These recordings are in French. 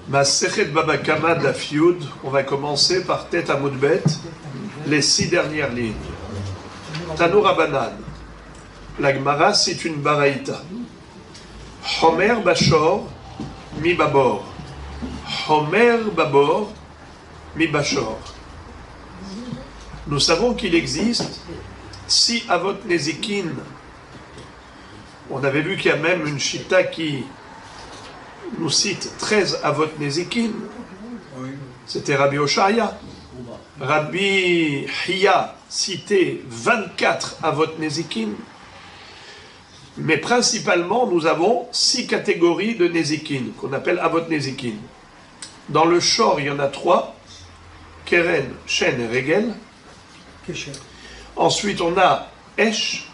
Masechet Baba Kama Daf Yud, on va commencer par Tet Amud Bet, les 6 dernières lignes. Tanu Rabbanan, la Gemara c'est une baraïta. Homer Bashor mi Babor. Homer Babor mi Bashor. Nous savons qu'il existe 6 Avot Nezikin. On avait vu qu'il y a même une Shita qui nous cite 13 Avot Nezikin. C'était Rabbi Oshaya. Rabbi Hiya citait 24 Avot Nezikin. Mais principalement, nous avons 6 catégories de Nezikin, qu'on appelle Avot Nezikin. Dans le Shor, il y en a 3. Keren, Shen et Regel. Ensuite, on a Esh,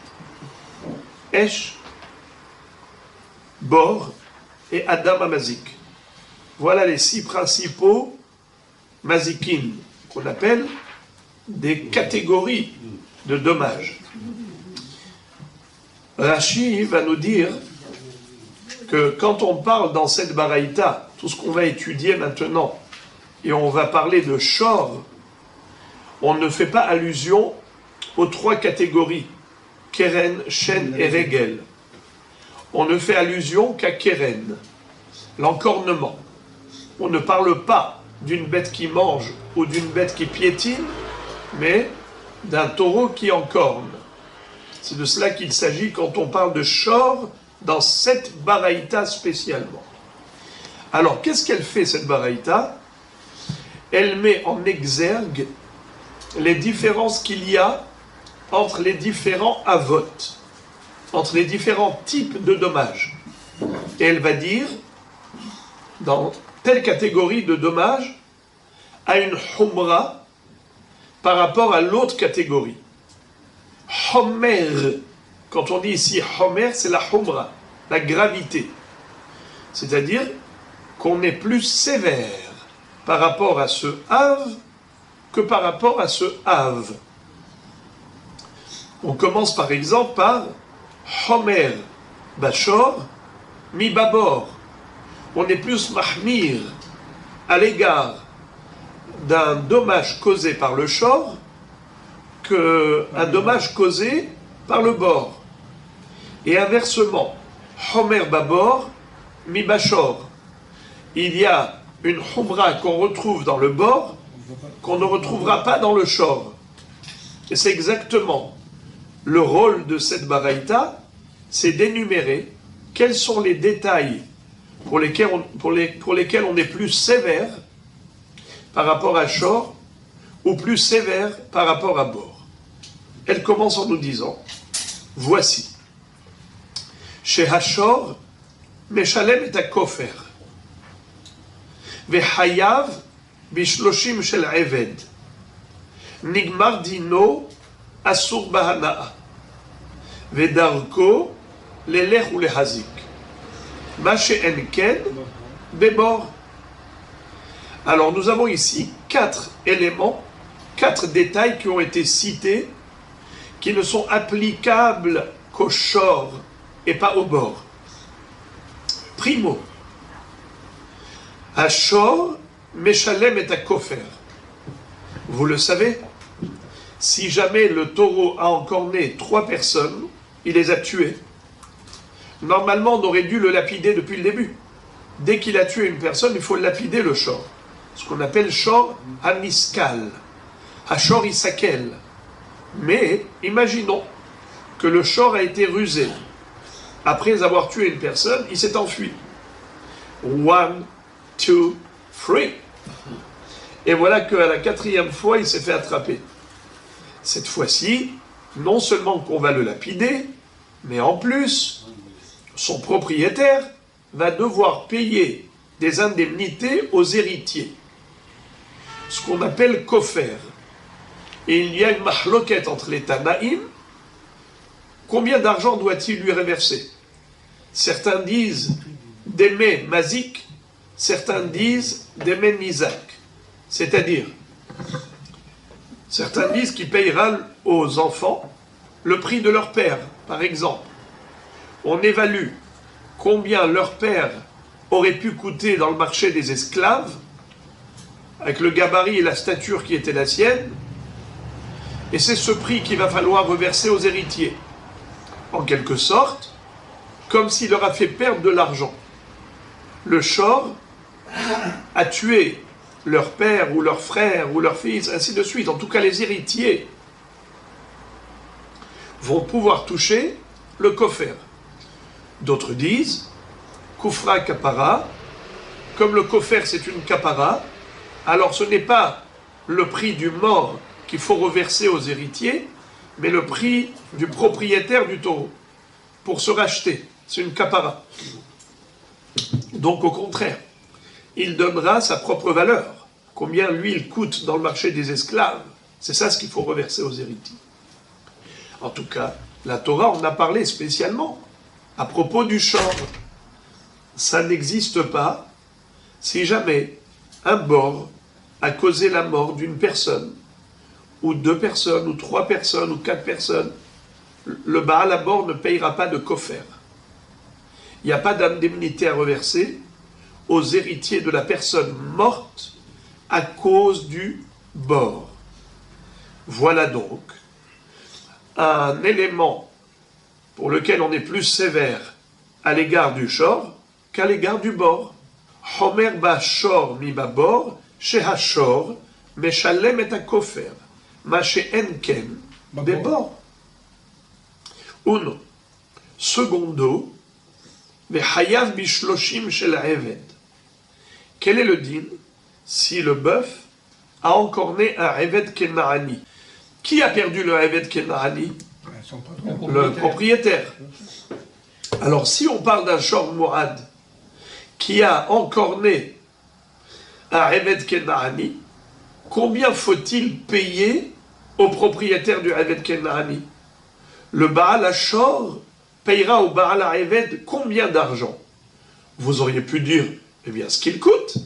Bor et Adam Amazik. Voilà les 6 principaux Mazikin, qu'on appelle des catégories de dommages. Rashi va nous dire que quand on parle dans cette baraïta, tout ce qu'on va étudier maintenant, et on va parler de Shor, on ne fait pas allusion aux 3 catégories, Keren, Shen et Regel. On ne fait allusion qu'à Keren, l'encornement. On ne parle pas d'une bête qui mange ou d'une bête qui piétine, mais d'un taureau qui encorne. C'est de cela qu'il s'agit quand on parle de Shor dans cette baraïta spécialement. Alors, qu'est-ce qu'elle fait cette baraïta? Elle met en exergue les différences qu'il y a entre les différents avot, entre les différents types de dommages. Et elle va dire, dans telle catégorie de dommages, à une humra par rapport à l'autre catégorie. Homer, quand on dit ici Homer, c'est la humra, la gravité. C'est-à-dire qu'on est plus sévère par rapport à ce Av que par rapport à ce Av. On commence par exemple par Homer Bashor mi Babor. On est plus mahmir à l'égard d'un dommage causé par le Shor qu'un dommage causé par le Bor. Et inversement, Homer Babor mi Bashor. Il y a une humra qu'on retrouve dans le Bor qu'on ne retrouvera pas dans le Shor. Et c'est exactement le rôle de cette baraïta, c'est d'énumérer quels sont les détails pour lesquels on est plus sévère par rapport à Shor ou plus sévère par rapport à Bor. Elle commence en nous disant, voici, chez Hashor, Meshalem et Kofer, Vehayav, Bishloshim shel Eved, Nigmar dino, Asur Bahana'a, Vedarko, Lelech ou Lehazik, Mache Enken, Bebor. Alors nous avons ici 4 éléments, 4 détails qui ont été cités, qui ne sont applicables qu'au Shor et pas au Bor. Primo, Ashor, Meshalem et Kofer. Vous le savez, si jamais le taureau a encorné 3 personnes, il les a tuées. Normalement, on aurait dû le lapider depuis le début. Dès qu'il a tué une personne, il faut lapider le Shor. Ce qu'on appelle Shor Haniskal, Hashor Isakel. Mais imaginons que le Shor a été rusé. Après avoir tué une personne, il s'est enfui. 1, 2, 3. Et voilà qu'à la 4e fois, il s'est fait attraper. Cette fois-ci, non seulement qu'on va le lapider, mais en plus, son propriétaire va devoir payer des indemnités aux héritiers. Ce qu'on appelle kofer. Et il y a une mahloket entre les Tanaïm. Combien d'argent doit-il lui reverser? Certains disent Deme Mazik, certains disent Deme Nizak. C'est-à-dire, certains disent qu'il payera aux enfants le prix de leur père, par exemple. On évalue combien leur père aurait pu coûter dans le marché des esclaves, avec le gabarit et la stature qui était la sienne, et c'est ce prix qu'il va falloir reverser aux héritiers. En quelque sorte, comme s'il leur a fait perdre de l'argent. Le shor a tué leur père ou leur frère ou leur fils, ainsi de suite. En tout cas, les héritiers vont pouvoir toucher le kofer. D'autres disent, kufra kapara, comme le kofer c'est une kapara, alors ce n'est pas le prix du mort qu'il faut reverser aux héritiers, mais le prix du propriétaire du taureau, pour se racheter. C'est une kapara. Donc au contraire, il donnera sa propre valeur. Combien lui il coûte dans le marché des esclaves, c'est ça ce qu'il faut reverser aux héritiers. En tout cas, la Torah en a parlé spécialement à propos du shor. Ça n'existe pas si jamais un bord a causé la mort d'une personne, ou 2 personnes, ou 3 personnes, ou 4 personnes. Le Baal à bord ne payera pas de kofer. Il n'y a pas d'indemnité à reverser aux héritiers de la personne morte à cause du bord. Voilà donc un élément pour lequel on est plus sévère à l'égard du shor qu'à l'égard du bord. Homer ba shor mi ba bor, sheha shor, meshalem et a kofer, ma she'en ken, des bords. Uno. Secondo, vehayav bishloshim shel eved. Quel est le din si le bœuf a encorné un eved kenaani? Qui a perdu le eved kenaani? Le propriétaire. Alors si on parle d'un shor mourad qui a encorné un eved kenaani, combien faut-il payer au propriétaire du eved kenaani? Le Baal Hashor payera au Baal HaEved combien d'argent? Vous auriez pu dire, eh bien, ce qu'il coûte.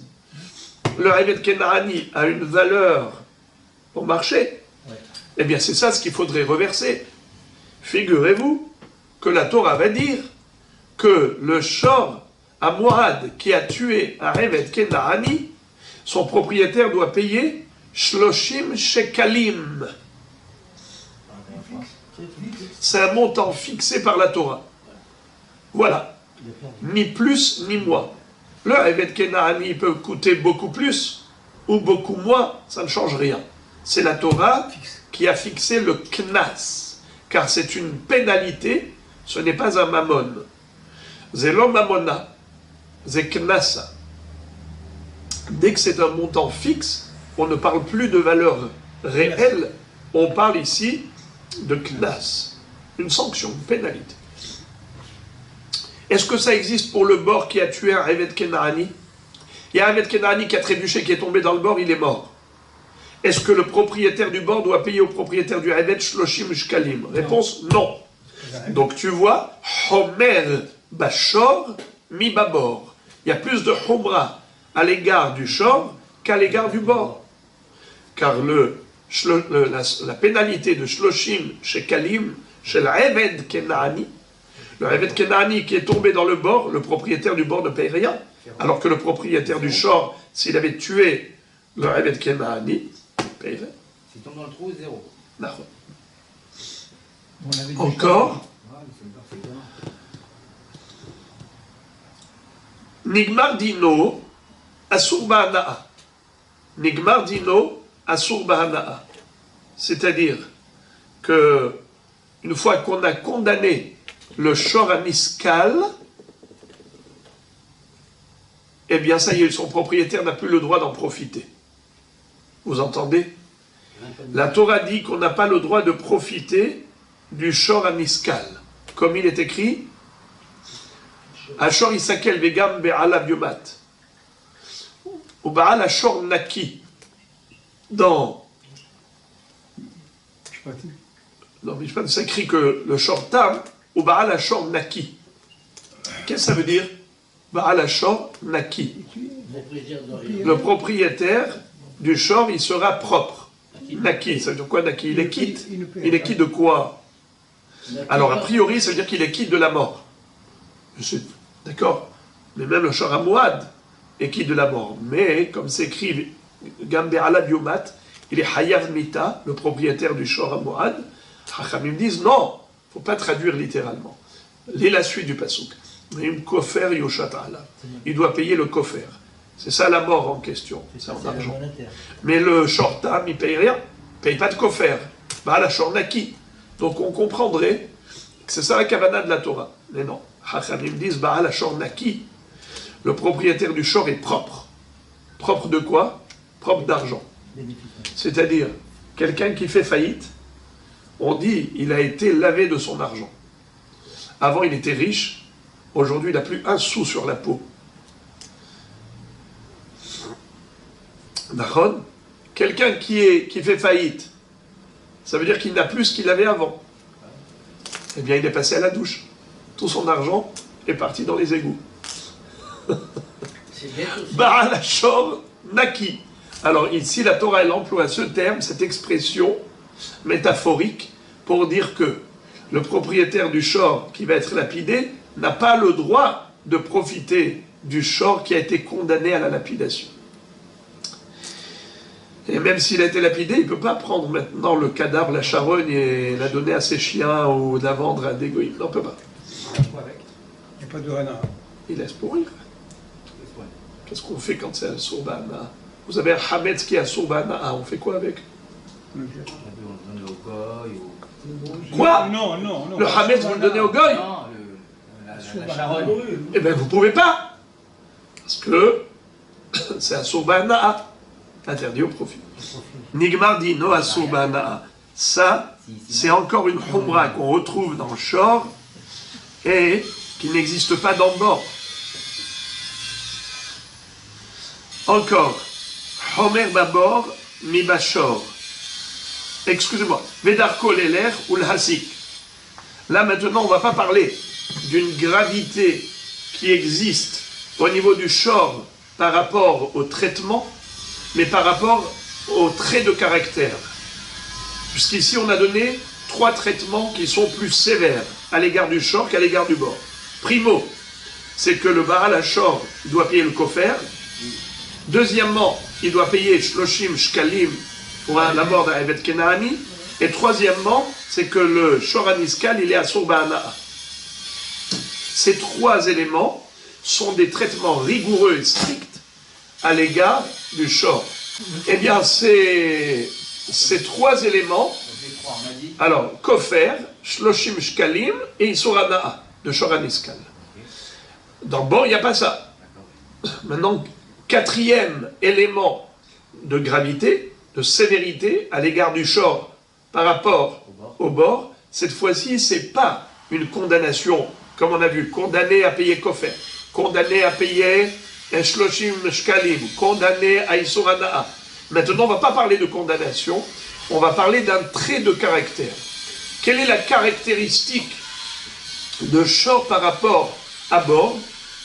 Le Eved Kenaani a une valeur au marché. Ouais. Eh bien, c'est ça ce qu'il faudrait reverser. Figurez-vous que la Torah va dire que le Shor à Mourad qui a tué un Eved Kenaani, son propriétaire doit payer Shloshim Shekalim. C'est un montant fixé par la Torah. Voilà. Ni plus ni moins. Le Eved Kenaani peut coûter beaucoup plus ou beaucoup moins, ça ne change rien. C'est la Torah qui a fixé le knas, car c'est une pénalité, ce n'est pas un mammon. Zelo mamona, c'est knasa. Dès que c'est un montant fixe, on ne parle plus de valeur réelle, on parle ici de knas. Une sanction, une pénalité. Est-ce que ça existe pour le bord qui a tué un Eved Kenaani? Il y a un Eved Kenaani qui a trébuché, qui est tombé dans le bord, il est mort. Est-ce que le propriétaire du bord doit payer au propriétaire du Eved Shloshim Shkalim? Réponse, non. Donc tu vois, Homer Bashor mi babor. Il y a plus de Homra à l'égard du shor qu'à l'égard du bord. Car la pénalité de Shloshim Shekalim chez l'Eved Kenaani, le Eved Kenaani qui est tombé dans le bord, le propriétaire du bord ne paye rien. Alors que le propriétaire du shor, s'il avait tué le Eved Kenaani, il payerait. S'il tombe dans le trou, 0. Encore. Nigmar dino asur ba'ana'a. Nigmar dino asur ba'ana'a. C'est-à-dire que une fois qu'on a condamné le shor aniskal, eh bien ça y est, son propriétaire n'a plus le droit d'en profiter. Vous entendez? La Torah dit qu'on n'a pas le droit de profiter du shor aniskal. Comme il est écrit, Ashor isakel vegam be'ala biomat. Ou ba'al ashor naki. Dans Mishpat, c'est écrit que le shor tam, ou ba'al ashor naki. Qu'est-ce que ça veut dire? Ba'al ashor naki. Le propriétaire du shor, il sera propre. Naki, ça veut dire quoi naki? Il est quitte. Il est quitte de quoi? Alors a priori, ça veut dire qu'il est quitte de la mort. D'accord? mais même le shor hamouad est qui de la mort. Mais, comme s'écrit Gambe ala biomat, il est hayav mita, le propriétaire du shor hamouad. Chachamim disent non, il ne faut pas traduire littéralement. Lis la suite du pasuk. Kofer yoshat ala. Il doit payer le kofer. C'est ça la mort en question. C'est en argent. Mais le shortam, il ne paye rien. Il ne paye pas de kofer. Bah, la shornaki. Donc on comprendrait que c'est ça la kavana de la Torah. Mais non. Chachamim disent, bah, la shornaki. Le propriétaire du shor est propre. Propre de quoi? Propre d'argent. C'est-à-dire, quelqu'un qui fait faillite, on dit, il a été lavé de son argent. Avant, il était riche. Aujourd'hui, il n'a plus un sou sur la peau. D'accord? Quelqu'un qui fait faillite, ça veut dire qu'il n'a plus ce qu'il avait avant. Eh bien, il est passé à la douche. Tout son argent est parti dans les égouts. Baal Hashor Naki. Alors ici, la Torah, elle emploie ce terme, cette expression métaphorique, pour dire que le propriétaire du shor qui va être lapidé n'a pas le droit de profiter du shor qui a été condamné à la lapidation. Et même s'il a été lapidé, il ne peut pas prendre maintenant le cadavre, la charogne, et la donner à ses chiens ou la vendre à des goïms. Non, on ne peut pas. Il n'y a pas de renard. Il laisse pourrir. Qu'est-ce qu'on fait quand c'est un Sourbana? Vous avez un Hametz qui est un Sourbana, on fait quoi avec? Quoi? Non, non, non. Le Hametz, vous le donnez au goy? Non, la charogne. Eh bien, vous ne pouvez pas. Parce que c'est un Sourbana. Interdit au profit. Nigmar dit no asur ba'ana'a. Ça, c'est encore une humra qu'on retrouve dans le shor et qui n'existe pas dans le bord. Encore, homer babor mi bashor. Excusez-moi, vedarko leler ou le hasik. Là maintenant, on ne va pas parler d'une gravité qui existe au niveau du shor par rapport au traitement, mais par rapport aux traits de caractère. Puisqu'ici, on a donné 3 traitements qui sont plus sévères à l'égard du shor qu'à l'égard du bord. Primo, c'est que le Baal HaShor doit payer le kofer. Deuxièmement, il doit payer shloshim shkalim pour la mort d'un Evet Kenaani. Et troisièmement, c'est que le shor aniskal, il est à Ba'ana'a. Ces 3 éléments sont des traitements rigoureux et stricts à l'égard du shor. Eh bien, ces 3 éléments, alors, kofer, shloshim shkalim et isurana'a, de shor aniskal. Dans le bord, il n'y a pas ça. Maintenant, 4e élément de gravité, de sévérité à l'égard du shor par rapport au bord, cette fois-ci, ce n'est pas une condamnation, comme on a vu, condamné à payer kofer, condamné à payer shloshim shkalim, condamné à isurana'a. Maintenant, on ne va pas parler de condamnation, on va parler d'un trait de caractère. Quelle est la caractéristique de shor par rapport à bord?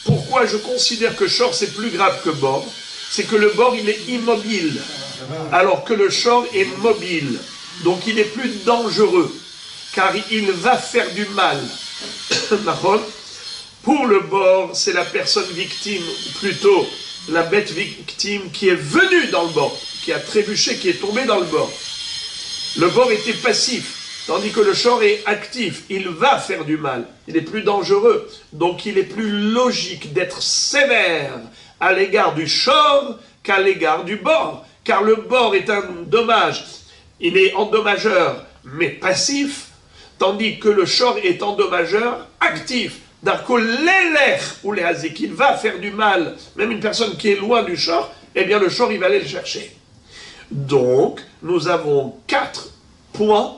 Pourquoi je considère que shor c'est plus grave que bord? C'est que le bord il est immobile, alors que le shor est mobile. Donc il est plus dangereux, car il va faire du mal. Pour le bord, c'est la personne victime, ou plutôt la bête victime qui est venue dans le bord, qui a trébuché, qui est tombée dans le bord. Le bord était passif, tandis que le shor est actif. Il va faire du mal, il est plus dangereux. Donc il est plus logique d'être sévère à l'égard du shor qu'à l'égard du bord. Car le bord est un dommage, il est endommageur, mais passif, tandis que le shor est endommageur actif. Darko l'élève ou les hazik, il va faire du mal, même une personne qui est loin du shor, eh bien le shor il va aller le chercher. Donc, nous avons 4 points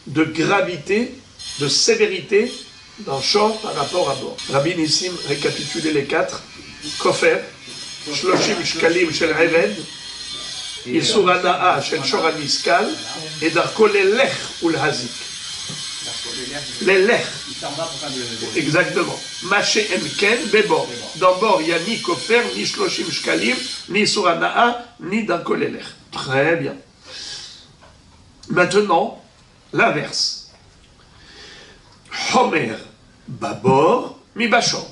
de gravité, de sévérité dans shor par rapport à bord. Rabbi Nissim récapitulait les 4. Kofer, shloshim shkalim shel eved, isur hana'a shel shor aniskal, et darko l'élève ou le hazik. L'élève. Exactement. Maché enken bebor. Dans bord, il n'y a ni kofer, ni shloshim shkalim, ni surana'a, ni darkolelech. Très bien. Maintenant, l'inverse. Homer babor mi bashor.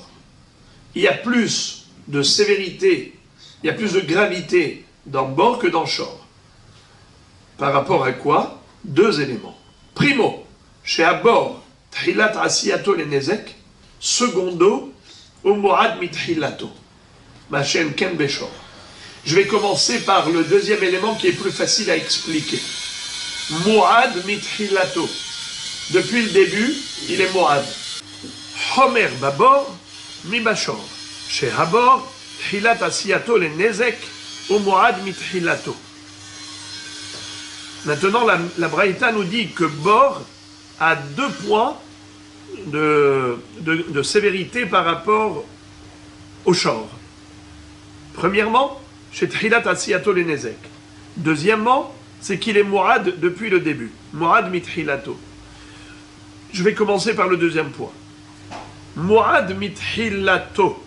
il y a plus de sévérité, il y a plus de gravité dans bord que dans shor. Par rapport à quoi? Deux éléments. Primo, chez abord, tchilat asiyato le nezek. Secondo, umuad mitchilato. Machen ken beshor. Je vais commencer par le deuxième élément qui est plus facile à expliquer. Muad mitchilato. Depuis le début, il est muad. Homer babor mi bashor. Chez habor, tchilat asiyato le nezek. Umuad mitchilato. Maintenant, la Braïta nous dit que Bor a 2 points de sévérité par rapport au Shor. Premièrement, chez Tchilat Asiyato le Nezek. Deuxièmement, c'est qu'il est Mu'ad depuis le début. Mu'ad mitchilato. Je vais commencer par le deuxième point. Mu'ad mitchilato.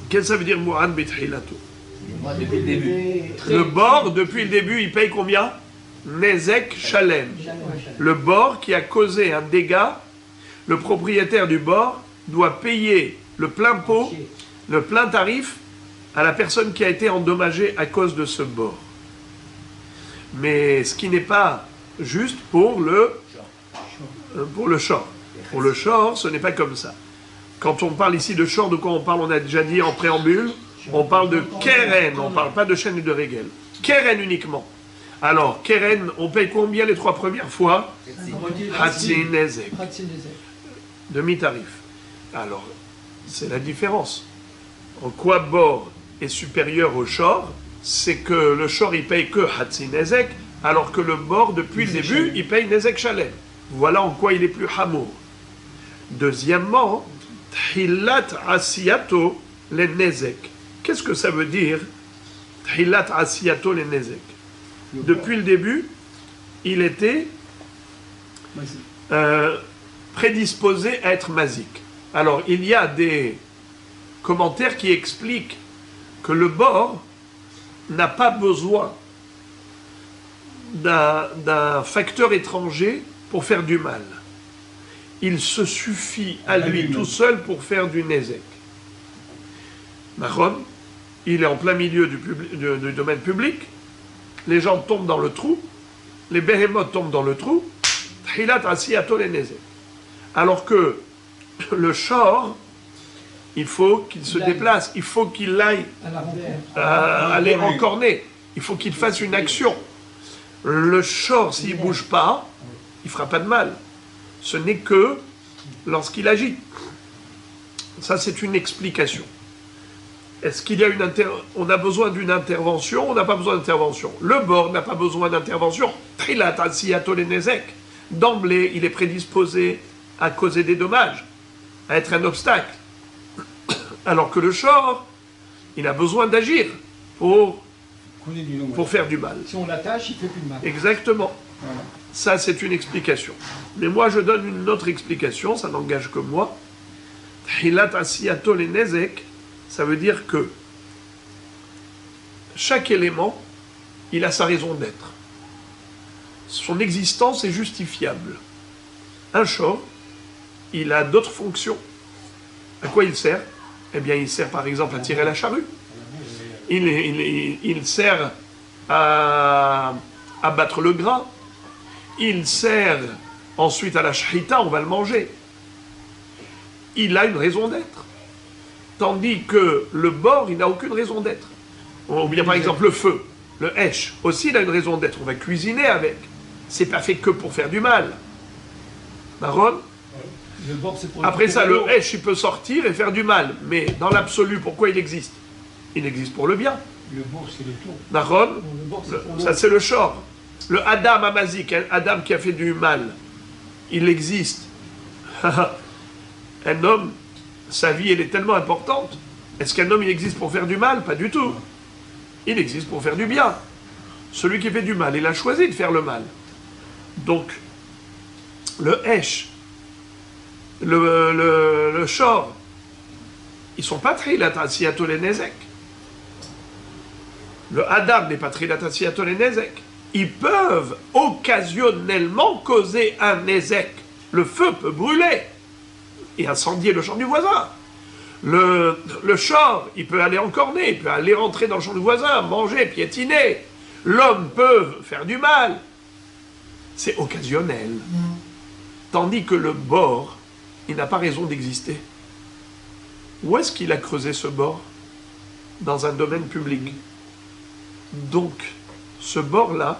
Qu'est-ce que ça veut dire Mu'ad mitchilato? Depuis le début. Le bord, depuis le début, il paye combien? Nezek Shalem. Le bord qui a causé un dégât, le propriétaire du bord doit payer le plein pot, le plein tarif à la personne qui a été endommagée à cause de ce bord. Mais ce qui n'est pas juste pour le shor. Pour le shor, ce n'est pas comme ça. Quand on parle ici de shor, de quoi on parle? On a déjà dit en préambule. On parle de keren, on ne parle pas de chaîne de régel. Keren uniquement. Alors, keren, on paye combien les 3 premières fois? Hatzin Nezek. Demi-tarif. Alors, c'est la différence. En quoi bord est supérieur au shor? C'est que le shor, il paye que Hatzin Nezek, alors que le bord, depuis le début, il paye Nezek Shalem. Voilà en quoi il est plus hamour. Deuxièmement, Tchilat Asiyato le Nezek. Qu'est-ce que ça veut dire? Tchilat asiyato le nezek. Depuis le début, il était prédisposé à être mazik. Alors, il y a des commentaires qui expliquent que le bord n'a pas besoin d'un facteur étranger pour faire du mal. Il se suffit à lui tout seul pour faire du nezek. Mahon, il est en plein milieu du domaine public, les gens tombent dans le trou, les behemoths tombent dans le trou, alors que le shor, il faut qu'il se déplace, il faut qu'il aille aller encorner, il faut qu'il fasse une action. Le shor, s'il ne bouge pas, il ne fera pas de mal. Ce n'est que lorsqu'il agit. Ça, c'est une explication. Est-ce qu'il y a on a besoin d'une intervention? On n'a pas besoin d'intervention. Le bord n'a pas besoin d'intervention. Trilat asiyato le nezek. D'emblée, il est prédisposé à causer des dommages, à être un obstacle. Alors que le shor, il a besoin d'agir pour faire du mal. Si on l'attache, il ne fait plus de mal. Exactement. Voilà. Ça, c'est une explication. Mais moi, je donne une autre explication, ça n'engage que moi. Trilat asiyato le nezek. Ça veut dire que chaque élément, il a sa raison d'être. Son existence est justifiable. Un shor, il a d'autres fonctions. À quoi il sert? Eh bien, il sert par exemple à tirer la charrue. Il sert à battre le grain. Il sert ensuite à la shrita, on va le manger. Il a une raison d'être. Tandis que le bord, il n'a aucune raison d'être. Ou bien par exemple le feu, le hesh, aussi il a une raison d'être. On va cuisiner avec. C'est pas fait que pour faire du mal. Marron? Après ça, le hesh, il peut sortir et faire du mal. Mais dans l'absolu, pourquoi il existe? Il existe pour le bien. Le bord, c'est le tour. Marron? Ça, c'est le shor. Le Adam Amazik, Adam qui a fait du mal, il existe. Un homme, sa vie, elle est tellement importante. Est-ce qu'un homme, il existe pour faire du mal? Pas du tout. Il existe pour faire du bien. Celui qui fait du mal, il a choisi de faire le mal. Donc, le hesh, le shor, ils sont pas trilat asiyato le nezek. Le Adam n'est pas trilat asiyato le nezek. Ils peuvent occasionnellement causer un nezek. Le feu peut brûler et incendier le champ du voisin. Le shor, il peut aller en cornet, il peut aller rentrer dans le champ du voisin, manger, piétiner. L'homme peut faire du mal. C'est occasionnel. Tandis que le bord, il n'a pas raison d'exister. Où est-ce qu'il a creusé ce bord? Dans un domaine public. Donc, ce bord-là,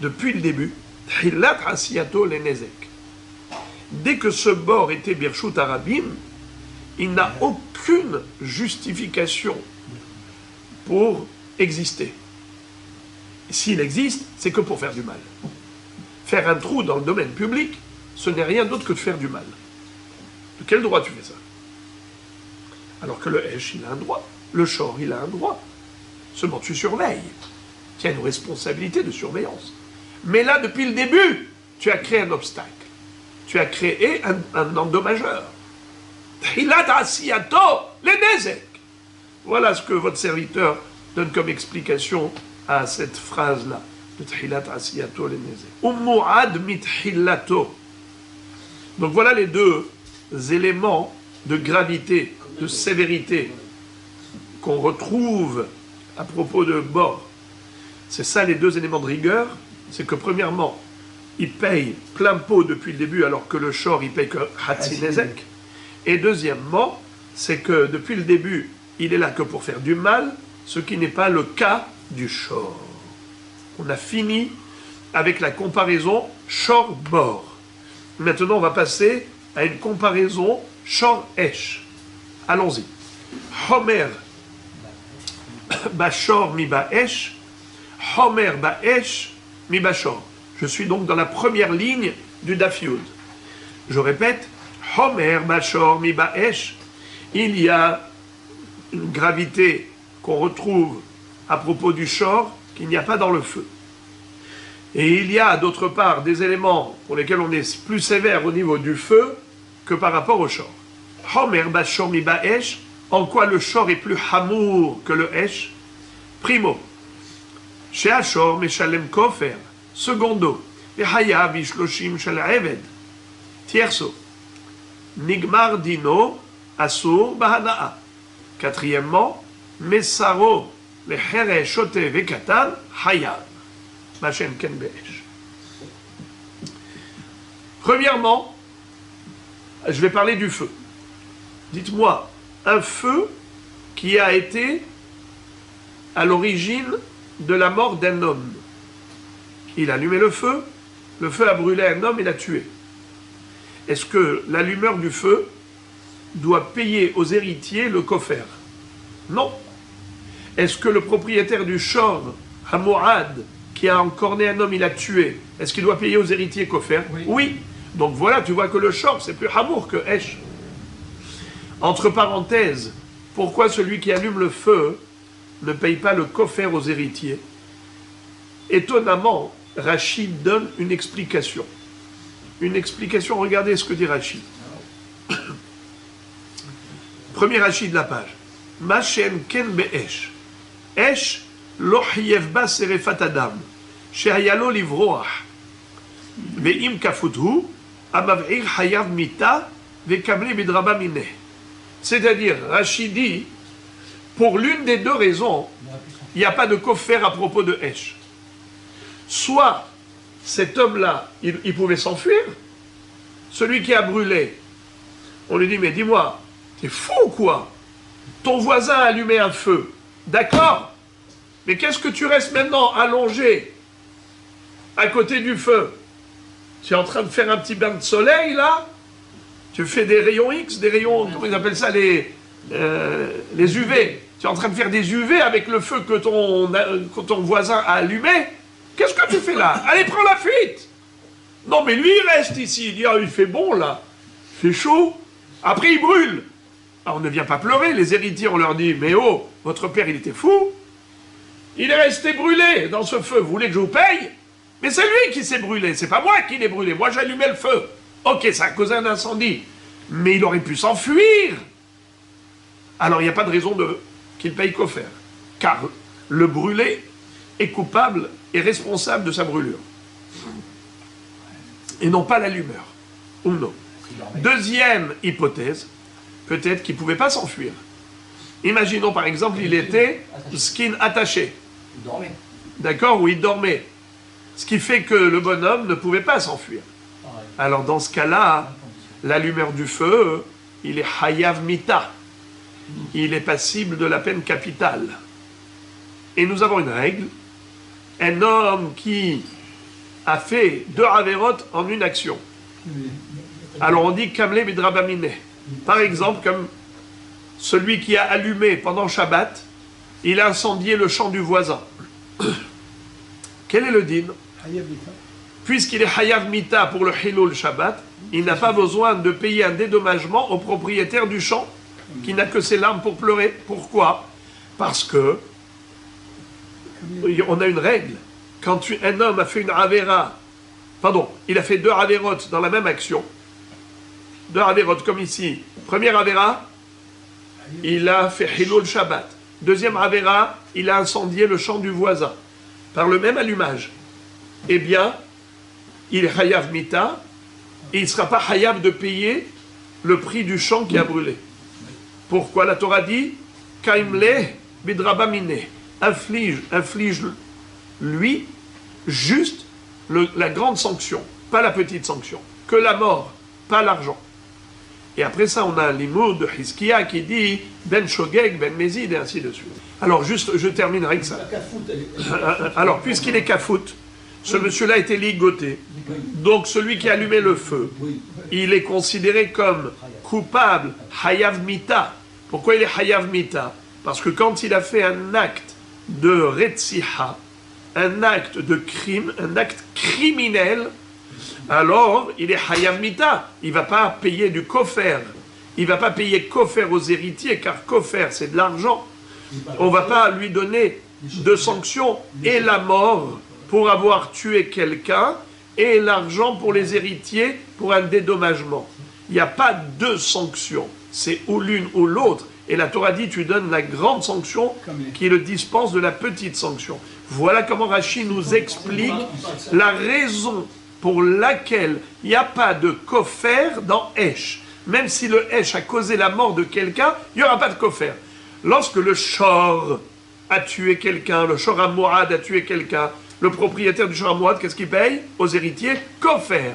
depuis le début, dès que ce bord était Birshut Arabim, il n'a aucune justification pour exister. S'il existe, c'est que pour faire du mal. Faire un trou dans le domaine public, ce n'est rien d'autre que de faire du mal. De quel droit tu fais ça? Alors que le Hesh, il a un droit. Le Shor, il a un droit. Seulement tu surveilles. Tu as une responsabilité de surveillance. Mais là, depuis le début, tu as créé un obstacle. Tu as créé un endommageur. Voilà ce que votre serviteur donne comme explication à cette phrase-là. Donc voilà les deux éléments de gravité, de sévérité qu'on retrouve à propos de bord. C'est ça les deux éléments de rigueur, c'est que premièrement, il paye plein pot depuis le début alors que le shor il paye que Hatsi Nezek. Et deuxièmement, c'est que depuis le début, il est là que pour faire du mal, ce qui n'est pas le cas du shor. On a fini avec la comparaison shor-bor. Maintenant, on va passer à une comparaison shor-esh. Allons-y. Homer bashor mi ba'esh, Homer ba'esh mi bashor. Je suis donc dans la première ligne du Daf Yud. Je répète, Homer bashor mi ba'esh. Il y a une gravité qu'on retrouve à propos du shor qu'il n'y a pas dans le feu. Et il y a d'autre part des éléments pour lesquels on est plus sévère au niveau du feu que par rapport au shor. Homer bashor mi ba'esh, en quoi le shor est plus hamour que le esh? Primo, chez Ashor meshalem kofer. Secondo, vehayav ishloshim shel eved. Tierso, nigmar dino asur bahanaa. Quatrièmement, mesaro le here shote vekatan hayav. Machem ken be'esh. Premièrement, je vais parler du feu. Dites-moi, un feu qui a été à l'origine de la mort d'un homme. Il a allumé le feu a brûlé un homme et l'a tué. Est-ce que l'allumeur du feu doit payer aux héritiers le kofer? Non. Est-ce que le propriétaire du shor, Hamourad, qui a encorné un homme, il l'a tué, est-ce qu'il doit payer aux héritiers kofer? Oui. Donc voilà, tu vois que le shor, c'est plus hamour que esh. Entre parenthèses, pourquoi celui qui allume le feu ne paye pas le kofer aux héritiers? Étonnamment, Rachid donne une explication. Une explication, regardez ce que dit Rachid. Premier Rachid de la page. Machen ken be'esh. Esh lo hiyev ba serefat adam. Shehayalo livroach. Ve'im kafuthu, amav'ir hayav mita, ve'kamli bidraba mineh. C'est-à-dire, Rachid dit, pour l'une des deux raisons, il n'y a pas de kofer à propos de Esh. Soit cet homme-là, il pouvait s'enfuir, celui qui a brûlé, on lui dit, mais dis-moi, t'es fou ou quoi? Ton voisin a allumé un feu, d'accord? Mais qu'est-ce que tu restes maintenant allongé à côté du feu? Tu es en train de faire un petit bain de soleil, là? Tu fais des rayons X, des rayons, comment ils appellent ça, les UV. Tu es en train de faire des UV avec le feu que ton voisin a allumé. Qu'est-ce que tu fais là? Allez, prends la fuite! Non, mais lui, il reste ici. Il dit, ah, il fait bon, là. Il fait chaud. Après, il brûle. Alors, on ne vient pas pleurer. Les héritiers, on leur dit, mais oh, votre père, il était fou. Il est resté brûlé dans ce feu. Vous voulez que je vous paye? Mais c'est lui qui s'est brûlé. C'est pas moi qui l'ai brûlé. Moi, j'allumais le feu. Ok, ça a causé un incendie. Mais il aurait pu s'enfuir. Alors, il n'y a pas de raison qu'il paye qu'au faire. Car le brûlé est coupable et responsable de sa brûlure. Et non pas l'allumeur. Ou non. Deuxième hypothèse, peut-être qu'il ne pouvait pas s'enfuir. Imaginons par exemple, il était skin attaché. Il dormait. D'accord, où il dormait. Ce qui fait que le bonhomme ne pouvait pas s'enfuir. Alors dans ce cas-là, l'allumeur du feu, il est hayav mita. Il est passible de la peine capitale. Et nous avons une règle. Un homme qui a fait 2 averot en une action. Alors on dit kamle bidrabamine. Par exemple, comme celui qui a allumé pendant Shabbat, il a incendié le champ du voisin. Quel est le din? Puisqu'il est hayav mita pour le hilul Shabbat, il n'a pas besoin de payer un dédommagement au propriétaire du champ, qui n'a que ses larmes pour pleurer. Pourquoi? Parce que on a une règle. Quand un homme a fait une avera, il a fait 2 avérotes dans la même action, 2 avérotes comme ici. Première avera, il a fait hilul Shabbat. Deuxième avera, il a incendié le champ du voisin par le même allumage. Eh bien, il est hayav mita et il ne sera pas hayav de payer le prix du champ qui a brûlé. Pourquoi la Torah dit kaimle bidrabamine, inflige lui juste la grande sanction, pas la petite sanction, que la mort, pas l'argent. Et après ça, on a un limoud de Hizkiya qui dit ben shogeg, ben mezid, et ainsi de suite. Alors, juste, je terminerai avec ça. Alors, puisqu'il est kafout, ce monsieur-là était ligoté. Donc, celui qui a allumé le feu, il est considéré comme coupable, hayav mita. Pourquoi il est hayav mita? Parce que quand il a fait un acte de retziha, un acte de crime, un acte criminel, alors il est hayav mita. Il ne va pas payer du kofer. Il ne va pas payer kofer aux héritiers, car kofer c'est de l'argent. On ne va pas lui donner de sanctions et la mort pour avoir tué quelqu'un et l'argent pour les héritiers pour un dédommagement. Il n'y a pas 2 sanctions. C'est ou l'une ou l'autre. Et la Torah dit, tu donnes la grande sanction qui le dispense de la petite sanction. Voilà comment Rashi nous explique la raison pour laquelle il n'y a pas de kofer dans Esh. Même si le Esh a causé la mort de quelqu'un, il n'y aura pas de kofer. Lorsque le Shor a tué quelqu'un, le Shor Amouad a tué quelqu'un, le propriétaire du Shor Amouad, qu'est-ce qu'il paye? Aux héritiers, kofer.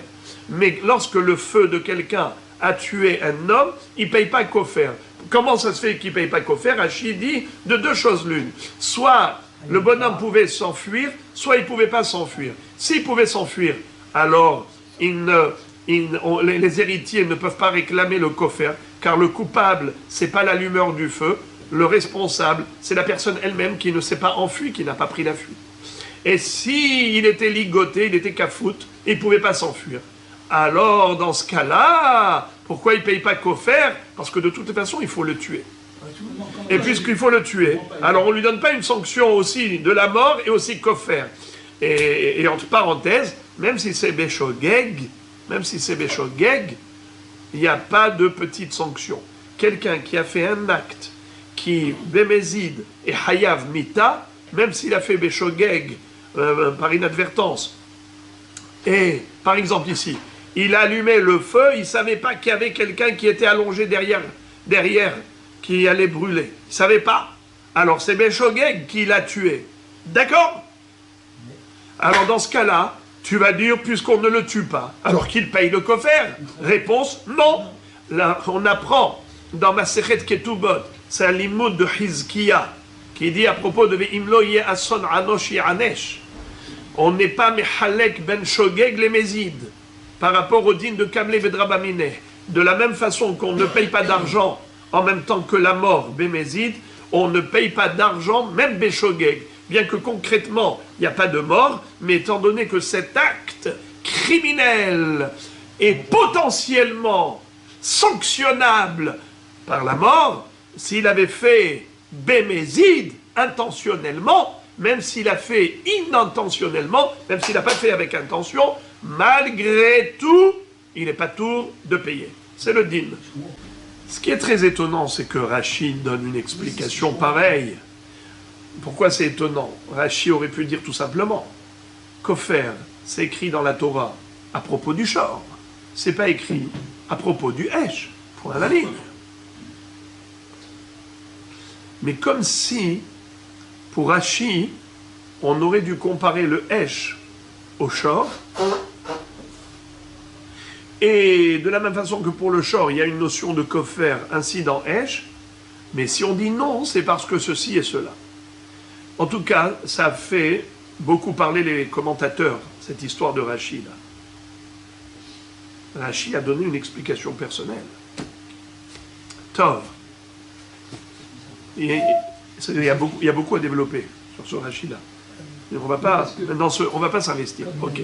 Mais lorsque le feu de quelqu'un a tué un homme, il ne paye pas kofer. Comment ça se fait qu'il ne paye pas kofer? Rashi dit de 2 choses l'une. Soit le bonhomme pouvait s'enfuir, soit il ne pouvait pas s'enfuir. S'il pouvait s'enfuir, alors les héritiers ne peuvent pas réclamer le kofer, car le coupable, ce n'est pas l'allumeur du feu, le responsable, c'est la personne elle-même qui ne s'est pas enfuie, qui n'a pas pris la fuite. Et s'il était ligoté, il était kafout, il ne pouvait pas s'enfuir. Alors, dans ce cas-là, pourquoi il ne paye pas kofer? Parce que de toute façon, il faut le tuer. Et puisqu'il faut le tuer, alors on ne lui donne pas une sanction aussi de la mort et aussi kofer. Et entre parenthèses, même si c'est béchogeg, il n'y a pas de petite sanction. Quelqu'un qui a fait un acte qui bémézid et hayav mita, même s'il a fait béchogeg par inadvertance, et par exemple ici, il allumait le feu, il ne savait pas qu'il y avait quelqu'un qui était allongé derrière, qui allait brûler. Il ne savait pas. Alors c'est béchogeg qui l'a tué. D'accord? Alors dans ce cas-là, tu vas dire, puisqu'on ne le tue pas, alors qu'il paye le kofer? Réponse, non. Là, on apprend dans Masechet Ketubot, c'est un limoud de Hizkiya, qui dit à propos de Ve'imlo ye ason anosh yanesh. On n'est pas mehalek ben shogeg les mezid, par rapport au din de Kamle Bedrabamine. De la même façon qu'on ne paye pas d'argent en même temps que la mort, bémézid, on ne paye pas d'argent, même béchogeg. Bien que concrètement, il n'y a pas de mort, mais étant donné que cet acte criminel est potentiellement sanctionnable par la mort, s'il avait fait bémézid intentionnellement, même s'il a fait inintentionnellement, même s'il n'a pas fait avec intention, malgré tout, il n'est pas tour de payer. C'est le din. Ce qui est très étonnant, c'est que Rashi donne une explication pareille. Pourquoi c'est étonnant? Rashi aurait pu dire tout simplement, kofer, c'est écrit dans la Torah à propos du shor, c'est pas écrit à propos du hesh, point à la ligne. Mais comme si, pour Rashi, on aurait dû comparer le Esh au Shor. Et de la même façon que pour le Shor, il y a une notion de Kofer ainsi dans Esh. Mais si on dit non, c'est parce que ceci et cela. En tout cas, ça a fait beaucoup parler les commentateurs, cette histoire de Rashi là. Rashi a donné une explication personnelle. Tov. Il y a beaucoup à développer sur ce Rashi là. On va pas s'investir. Ok.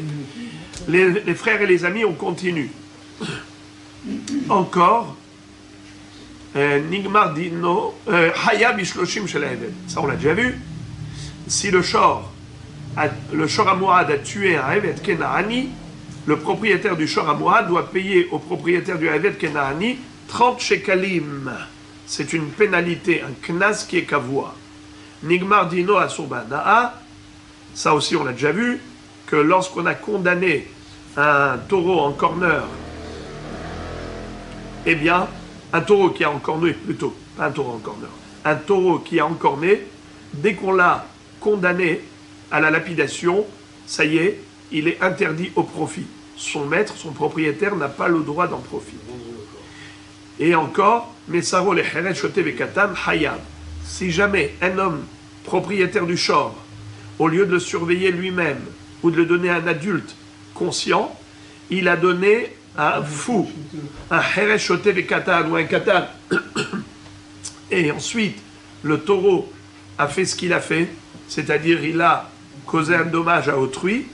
Les frères et les amis, on continue. Encore. Nigmar dino Hayab ishloshim shel Eved. Ça on l'a déjà vu. Si le Shor Hamourad a tué un Eved Kenaani, le propriétaire du Shor Hamourad doit payer au propriétaire du Eved Kenaani 30 shekalim. C'est une pénalité, un knas qui est kavua. Nigmar dino asurbanaa. Ça aussi on l'a déjà vu, que lorsqu'on a condamné un taureau en corner, eh bien, un taureau qui a encorné, plutôt, pas un taureau en corner, un taureau qui a encorné, dès qu'on l'a condamné à la lapidation, ça y est, il est interdit au profit. Son maître, son propriétaire n'a pas le droit d'en profiter. Et encore, Mesaro le Heret Shote Vekatan Hayab. Si jamais un homme propriétaire du Shor, au lieu de le surveiller lui-même ou de le donner à un adulte conscient, il a donné à un fou, un Heret Shote Vekatan ou un Katan. Et ensuite, le taureau a fait ce qu'il a fait, c'est-à-dire il a causé un dommage à autrui.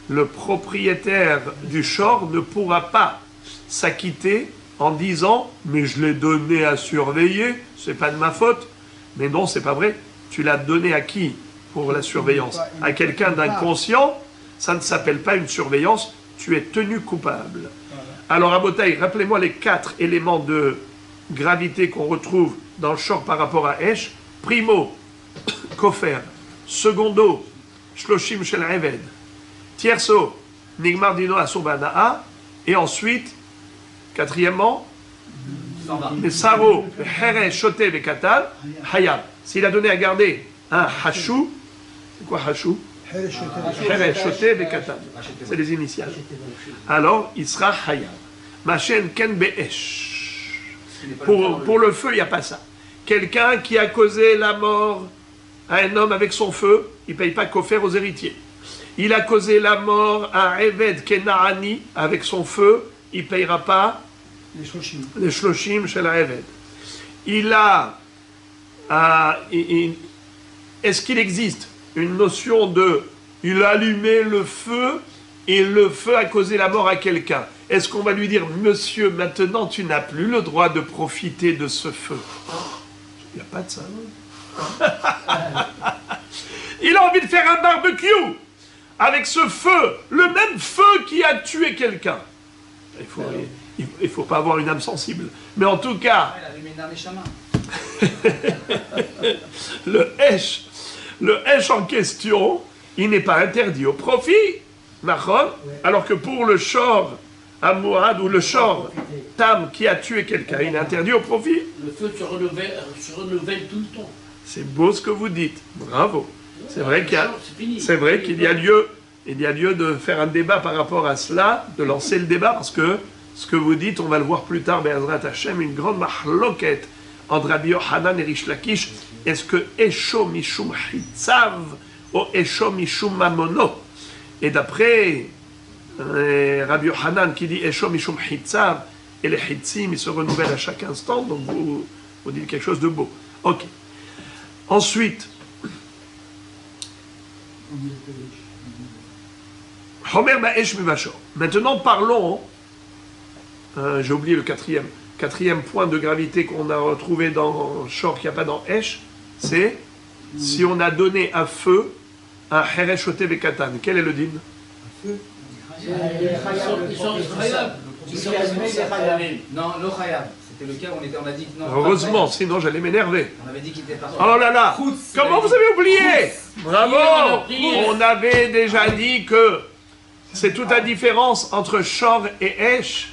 Le propriétaire du Shor ne pourra pas s'acquitter en disant « mais je l'ai donné à surveiller, c'est pas de ma faute ». Mais non, c'est pas vrai. Tu l'as donné à qui pour la surveillance? À quelqu'un d'inconscient, ça ne s'appelle pas une surveillance, tu es tenu coupable. Alors, Abotaï, rappelez-moi les 4 éléments de gravité qu'on retrouve dans le Shor par rapport à Esh. Primo, Kofer. Secondo, Shloshim Shel Eved. Tierso, Nigmar Dino Asurbanaa. Et ensuite, quatrièmement, Mesaro, Here, Shote, Vekatan, Hayab. S'il a donné à garder un Hachou, c'est quoi Hachou? Here, Shote, Vekatan. C'est les initiales. Alors, il sera Hayab. Machen Ken Be'esh. Pour le feu, il n'y a pas ça. Quelqu'un qui a causé la mort à un homme avec son feu, il ne paye pas Kofer aux héritiers. Il a causé la mort à un Eved Kenaani avec son feu, il ne payera pas les shloshim chez la Eved. Est-ce qu'il existe une notion de il a allumé le feu et le feu a causé la mort à quelqu'un? Est-ce qu'on va lui dire monsieur, maintenant tu n'as plus le droit de profiter de ce feu? Il n'y a pas de ça. Il a envie de faire un barbecue avec ce feu, le même feu qui a tué quelqu'un. Il faut pas avoir une âme sensible. Mais en tout cas, le Esh en question, il n'est pas interdit au profit, alors que pour le Shor Hamourad ou le Shor Tam qui a tué quelqu'un, il est interdit au profit. Le feu se renouvelle tout le temps. C'est beau ce que vous dites. Bravo. C'est vrai qu'il y a lieu de faire un débat par rapport à cela, de lancer le débat, parce que ce que vous dites, on va le voir plus tard, Be'ezrat Hashem, une grande mahloket entre Rabbi Yochanan et Rish Lakish. Est-ce que Esho Mishum Hitzav ou Esho Mishum Mamono? Et d'après Rabbi Yochanan qui dit Esho Mishum Hitzav, et les Hitzim, ils se renouvellent à chaque instant, donc vous dites quelque chose de beau. Ok. Ensuite, Homer Ma'esh Mivashor. Maintenant, parlons, j'ai oublié le quatrième point de gravité qu'on a retrouvé dans Shor, qu'il n'y a pas dans Esh, c'est si on a donné un feu, un Heresh Shote Vekatan. Quel est le din? Ils sont khayab. Non, lo khayab. C'était le cas où on a dit que non. Heureusement, sinon j'allais m'énerver. On avait dit qu'il était pas. Oh là là! Comment vous avez oublié? Bravo! On avait déjà dit que c'est toute la différence entre Shor et Esh.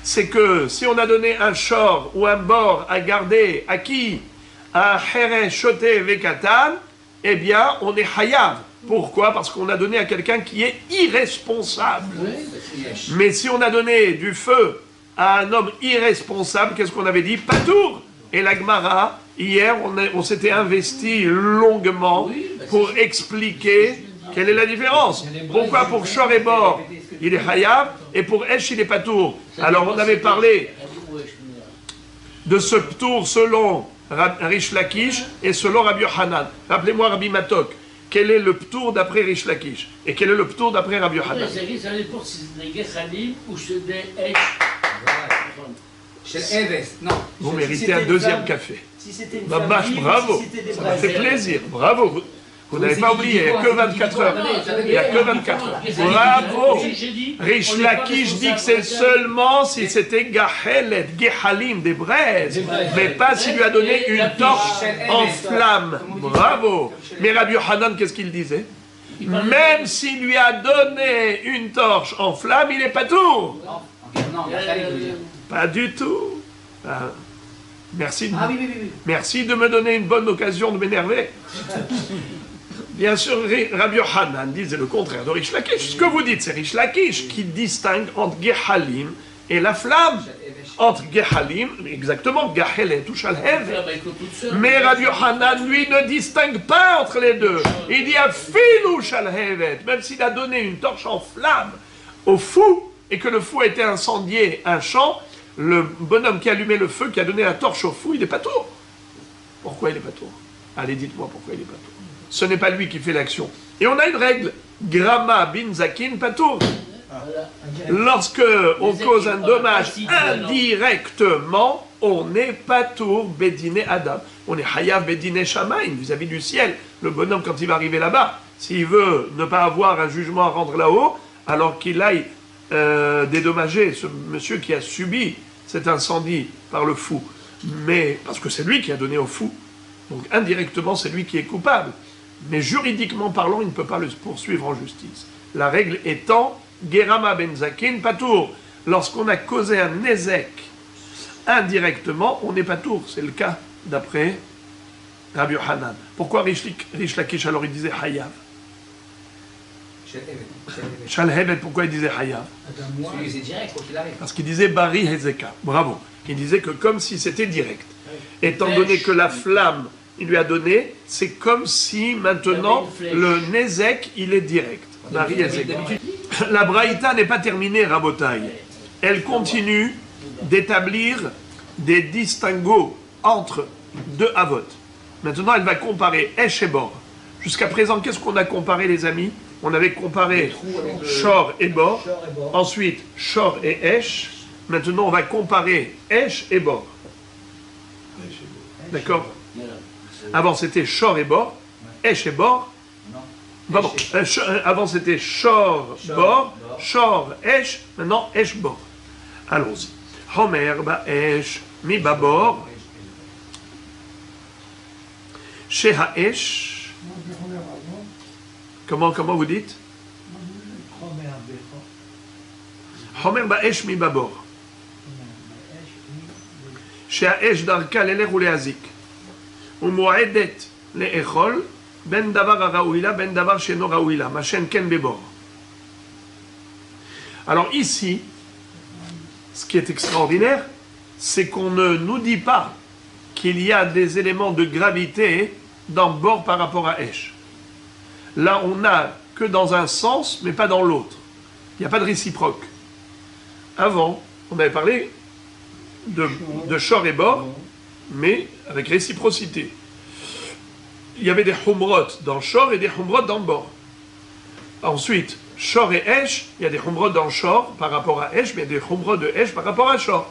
C'est que si on a donné un Shor ou un bord à garder, à qui? un Here Shote Vekatan, eh bien, on est Hayav. Pourquoi? Parce qu'on a donné à quelqu'un qui est irresponsable. Mais si on a donné du feu à un homme irresponsable, qu'est-ce qu'on avait dit? Patour. Et la Gemara, hier, on s'était investi longuement pour expliquer quelle est la différence. Pourquoi pour Shor et Bor, il est Hayav, et pour Esh, il est Patour. Alors, on avait parlé de ce Ptour selon Rish Lakish et selon Rabbi Yochanan. Rappelez-moi Rabbi Matok. Quel est le Ptour d'après Rish Lakish? Et quel est le Ptour d'après Rabbi Yochanan? Vous méritez un deuxième café. Mabash, bravo. Ça m'a fait plaisir. Bravo. Vous n'avez pas oublié, il n'y a que 24 heures. Il n'y a que 24 heures. Bravo. Rish Lakish dit que c'est seulement si c'était Gahelet, Gehalim, des braises, mais pas s'il lui a donné une torche en flamme. Bravo. Mais Rabbi Yochanan, qu'est-ce qu'il disait? Même s'il lui a donné une torche en flamme, il n'est pas tout. Pas du tout. Merci de me donner une bonne occasion de m'énerver. Bien sûr, Rabbi Yochanan disait le contraire de Rish Lakish. Ce que vous dites, c'est Rish Lakish qui distingue entre Gehalim et la flamme. Entre Gehalim, exactement, Gahelet ou Shalhevet. Mais Rabbi Yochanan, lui, ne distingue pas entre les deux. Il dit Afilu Shalhevet, même s'il a donné une torche en flamme au fou, et que le fou a été incendié un champ, le bonhomme qui a allumé le feu, qui a donné la torche au fou, il n'est pas tour. Pourquoi il n'est pas tour? Allez, dites-moi pourquoi il n'est pas tour. Ce n'est pas lui qui fait l'action. Et on a une règle. Grama bin zakin patour. Lorsque on cause un dommage indirectement, on n'est pas tour bédiné Adam. On est hayav bédiné shamaim vis-à-vis du ciel. Le bonhomme, quand il va arriver là-bas, s'il veut ne pas avoir un jugement à rendre là-haut, alors qu'il aille dédommager ce monsieur qui a subi cet incendie par le fou. Mais parce que c'est lui qui a donné au fou. Donc indirectement, c'est lui qui est coupable. Mais juridiquement parlant, il ne peut pas le poursuivre en justice. La règle étant, Gerama ben Zakin, patour. Lorsqu'on a causé un nezek indirectement, on n'est pas tour. C'est le cas d'après Rabbi Yochanan. Pourquoi Rish Lakish alors il disait Hayav? Shalhevet, pourquoi il disait Hayav? Parce qu'il disait Bari Hezeka. Bravo. Il disait que comme si c'était direct. Étant donné que la flamme il lui a donné, c'est comme si maintenant le Nezek, il est direct. La Braïta n'est pas terminée, Rabotai. Elle continue d'établir des distinguos entre deux Avot. Maintenant, elle va comparer Esh et Bor. Jusqu'à présent, qu'est-ce qu'on a comparé, les amis? On avait comparé Shor et Bor. Ensuite, Shor et Esh. Maintenant, on va comparer Esh et Bor. D'accord? Avant c'était Shor et Bor, Esh et Bor. Pardon, avant c'était Shor, Bor, Shor, Esh, maintenant Esh, Bor. Allons-y. Homer, ba Esh, mi ba Bor. Sheha Esh. Comment vous dites? Homer, ba Esh, mi ba Bor. Sheha Esh darka l'elech ou leazik. ומועדת לאכול בין דבר הראוילה בין דבר שאינו ראוילה, מה שאין כן בבור. Alors ici, ce qui est extraordinaire, c'est qu'on ne nous dit pas qu'il y a des éléments de gravité dans Bor par rapport à Esh. Là, on n'a que dans un sens, mais pas dans l'autre. Il n'y a pas de réciproque. Avant, on avait parlé de Shor et Bor, mais avec réciprocité. Il y avait des humrot dans Shor et des humrot dans Bor. Ensuite, Shor et Esh, il y a des humrot dans Shor par rapport à Esh, mais il y a des humrot de Esh par rapport à Shor.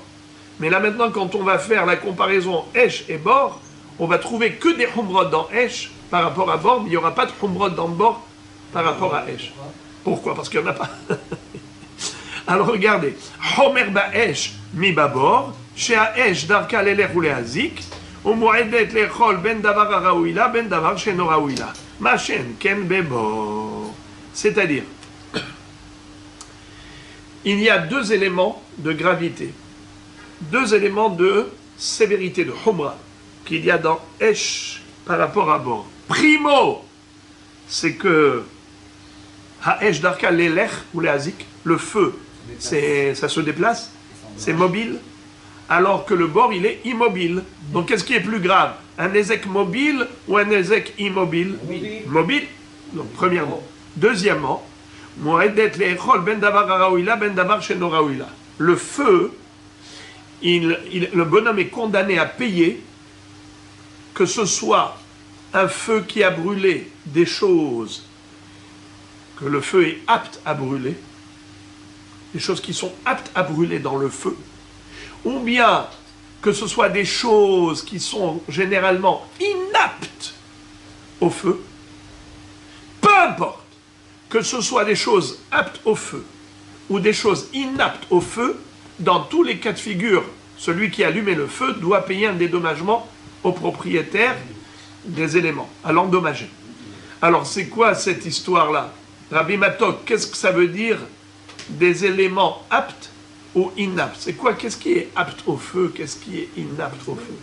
Mais là maintenant, quand on va faire la comparaison Esh et Bor, on va trouver que des humrot dans Esh par rapport à Bor, mais il n'y aura pas de humrot dans Bor par rapport à Esh. Pourquoi? Parce qu'il n'y en a pas. Alors regardez, Homer ba Esh mi ba Bor, שהאש דרכה ללך ולהזיק, ומועדת לאכול בין דבר הראוי לה, בין דבר שאינו ראוי לה. מה שאין כן בבור. C'est-à-dire, il y a deux éléments de gravité, deux éléments de sévérité, de humra. qu'il y a dans Esh par rapport à bord. Primo, c'est que Ha'esh darka l'elech ou l'ehazik, le feu, ça se déplace, c'est mobile, alors que le bord, il est immobile. Donc, qu'est-ce qui est plus grave? Un ézek mobile ou un ézek immobile? Mobile. Donc, premièrement. Deuxièmement, ben le feu, le bonhomme est condamné à payer, que ce soit un feu qui a brûlé des choses que le feu est apte à brûler, des choses qui sont aptes à brûler dans le feu, ou bien que ce soit des choses qui sont généralement inaptes au feu, peu importe, que ce soit des choses aptes au feu ou des choses inaptes au feu, dans tous les cas de figure, celui qui allumait le feu doit payer un dédommagement au propriétaire des éléments, à l'endommager. Alors c'est quoi cette histoire-là? Rabbi Matok, qu'est-ce que ça veut dire des éléments aptes ou inaptes? C'est quoi? Qu'est-ce qui est apte au feu? Qu'est-ce qui est inapte au feu?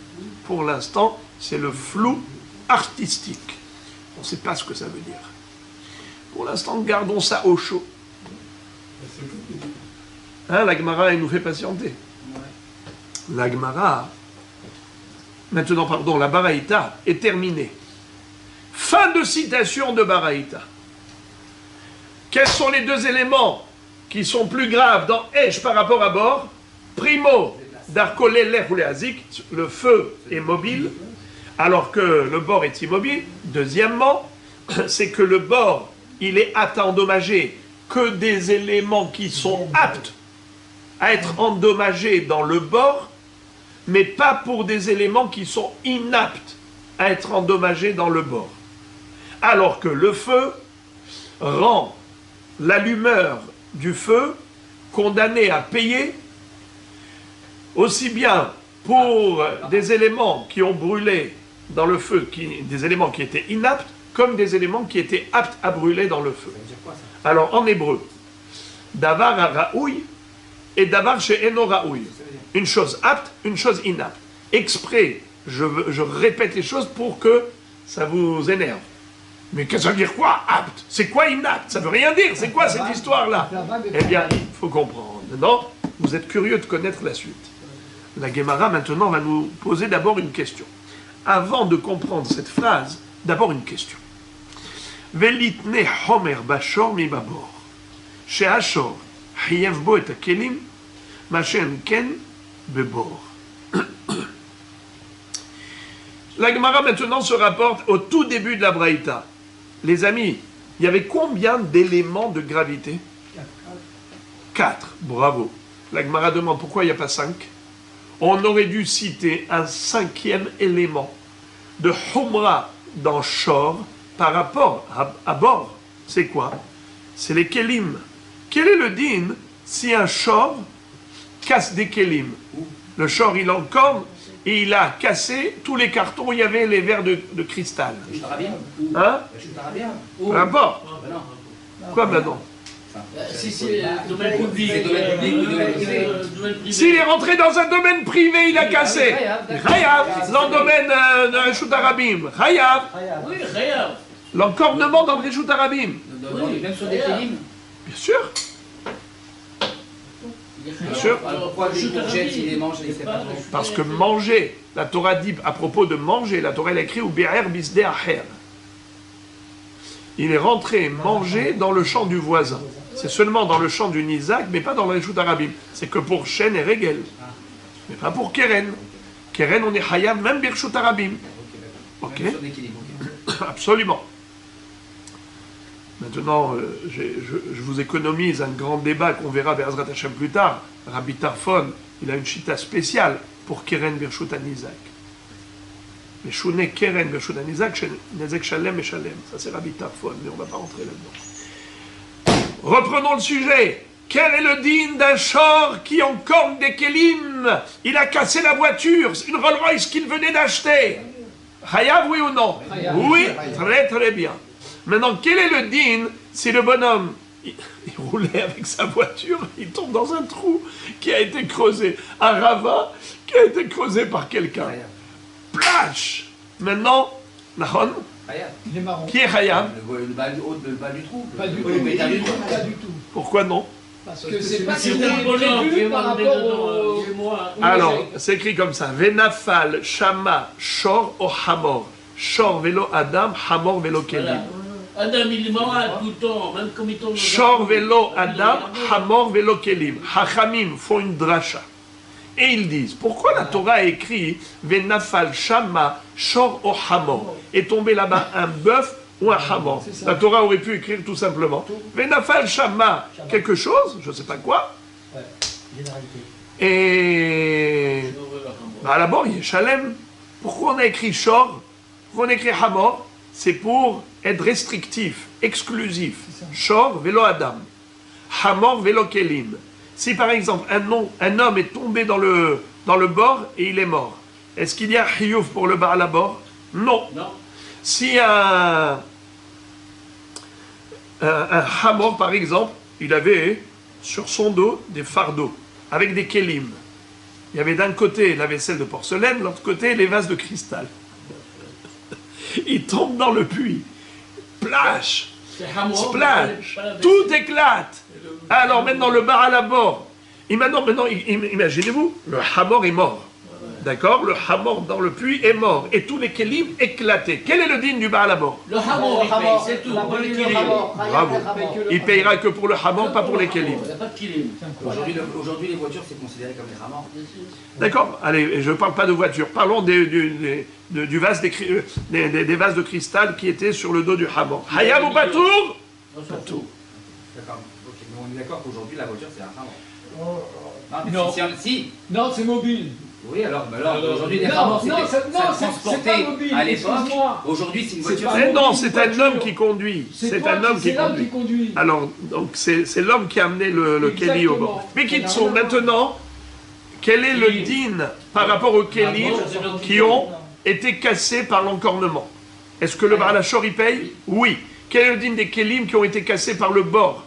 Pour l'instant, c'est le flou artistique. On ne sait pas ce que ça veut dire. Pour l'instant, gardons ça au chaud. Hein, la Gemara, elle nous fait patienter. La Gemara, maintenant, pardon, la Baraïta est terminée. Fin de citation de Baraïta. Quels sont les deux éléments qui sont plus graves dans Esh par rapport à bord? Primo, d'Arkolé, l'air ou l'Azik, le feu est mobile, alors que le bord est immobile. Deuxièmement, c'est que le bord, il est apte à endommager que des éléments qui sont aptes à être endommagés dans le bord, mais pas pour des éléments qui sont inaptes à être endommagés dans le bord. Alors que le feu rend l'allumeur du feu condamné à payer aussi bien pour des éléments qui ont brûlé dans le feu, des éléments qui étaient inaptes, comme des éléments qui étaient aptes à brûler dans le feu. Alors en hébreu, davar raoui et davar she'eno raoui. Une chose apte, une chose inapte. Exprès, je répète les choses pour que ça vous énerve. Mais qu'est-ce que ça veut dire quoi, apte? C'est quoi inapte? Ça veut rien dire. C'est quoi cette histoire-là? Eh bien, il faut comprendre. Non, vous êtes curieux de connaître la suite. La Gemara, maintenant, va nous poser d'abord une question. Avant de comprendre cette phrase, d'abord une question. Velitne homer bashor mi babor. She'ashor hiyev bo et hakelim, machen ken bebor. La Gemara maintenant se rapporte au tout début de la Braïta. Les amis, il y avait combien d'éléments de gravité? 4. Bravo. La Gemara demande pourquoi il n'y a pas 5. On aurait dû citer un 5e élément de Humra dans Shor par rapport à bord. C'est quoi? C'est les Kelim. Quel est le din si un Shor casse des Kelim? Le Shor, il en corne et il a cassé tous les cartons où il y avait les verres de cristal. Hein? Peu importe. Quoi maintenant? Si c'est domaine public, s'il est rentré dans un domaine privé, il a cassé. Chayav. Dans le domaine de Reshut Arabim. Chayav. Oui, Chayav. L'encornement dans le Reshut Arabim. Même sur des Kélim. Bien sûr. Bien sûr. Pourquoi les courgettes, il les mange et il sait pas trop? Parce que manger, la Torah dit à propos de manger, la Torah elle a écrit ou bi'er bisde acher. Il est rentré manger dans le champ du voisin. C'est seulement dans le champ du Nizak, mais pas dans le Reshut Arabim. C'est que pour Shen et Regel. Mais pas pour Keren. Keren, on est Hayab même Birshut Arabim. Ok? Absolument. Maintenant, je vous économise un grand débat qu'on verra Be'ezrat Hashem plus tard. Rabbi Tarfon, il a une chita spéciale pour Keren Birshut Nizak. Mais Shouné Keren Birshut Nizak, Nezek Shalem et Shalem. Ça c'est Rabbi Tarfon, mais on ne va pas rentrer là-dedans. Reprenons le sujet. Quel est le din d'un shor qui encorne des kelim? Il a cassé la voiture, une Rolls Royce qu'il venait d'acheter. Chayav, oui ou non? Oui, très très bien. Maintenant, quel est le din si le bonhomme, il roulait avec sa voiture, il tombe dans un trou qui a été creusé, un ravin qui a été creusé par quelqu'un? Plage. Maintenant, Nahon, Khayab. Il est marron. qui est Hayab? Le bas du haut, le bas du trou. Pas du tout. Oui, mais t'as du trou. Pas du tout. Pourquoi non? Parce que c'est pas C'est ce qui le bonhomme qui est est prévu par mandé rapport dedans, au... chez moi. Alors, c'est écrit comme ça. Venafal, Shama, Shor, O Hamor. Shor, Velo, Adam, Hamor, Velo, Kelim. Voilà. Adam, il est malade tout le temps, même comme il tombe. Shor, Velo, Adam, Hamor, Velo, Kelim. Hachamim font une dracha. Et ils disent, pourquoi la Torah a écrit Venafal, Shama, Shor, O Hamor? Est tombé là-bas un bœuf ou un hamor? La Torah aurait pu écrire tout simplement Venafal, Shama, quelque chose, je ne sais pas quoi. Et à la bord, il y a Shalem. Pourquoi on a écrit Shor? Pourquoi on a écrit Hamor? C'est pour être restrictif, exclusif. Shor, Velo Adam. Hamor, Velo Kelim. Si par exemple un homme est tombé dans le bord et il est mort, est-ce qu'il y a Hiyuf pour le Baal à bord? Non. Non. Si un Hamor par exemple, il avait sur son dos des fardeaux avec des kelim. Il y avait d'un côté la vaisselle de porcelaine, de l'autre côté les vases de cristal. Il tombe dans le puits. Plage, C'est Hamor, splash, pas la vaisselle. tout éclate. Alors maintenant le bar à la bord. Maintenant, imaginez-vous, le Hamor est mort. D'accord? Le Hamor dans le puits est mort. Et tous les kelim éclatés. Quel est le digne du bar à la bord? Le Hamor, il paye, c'est tout. Pas le kilim. Bravo. Il payera que pour le Hamor, pas pour les kelim. Il n'y a pas de kilim. Aujourd'hui, les voitures, c'est considéré comme des hamors. D'accord? Allez, je ne parle pas de voiture. Parlons du vase des vases de cristal qui étaient sur le dos du Hamor. Hayab ou Patour? Patour. D'accord. Ok, mais on est d'accord qu'aujourd'hui, la voiture, c'est un hamor. Non. Si. Non, c'est mobile. Oui, alors aujourd'hui, les Non, hamors, non, c'était c'est pas transporté mobile, à l'époque. excuse-moi. Aujourd'hui, c'est une C'est voiture. pas- Mais non, une c'est un voiture. homme qui conduit. C'est un homme qui l'homme conduit. qui conduit. Alors, donc c'est l'homme qui a amené le Kéli au bord. Exactement. Mais qui sont maintenant, quel est le din par rapport aux Kéli qui ont été cassés par l'encornement? Est-ce que le Baal HaShor y paye? Oui. Quel est le din des Kélim qui ont été cassés par le bord?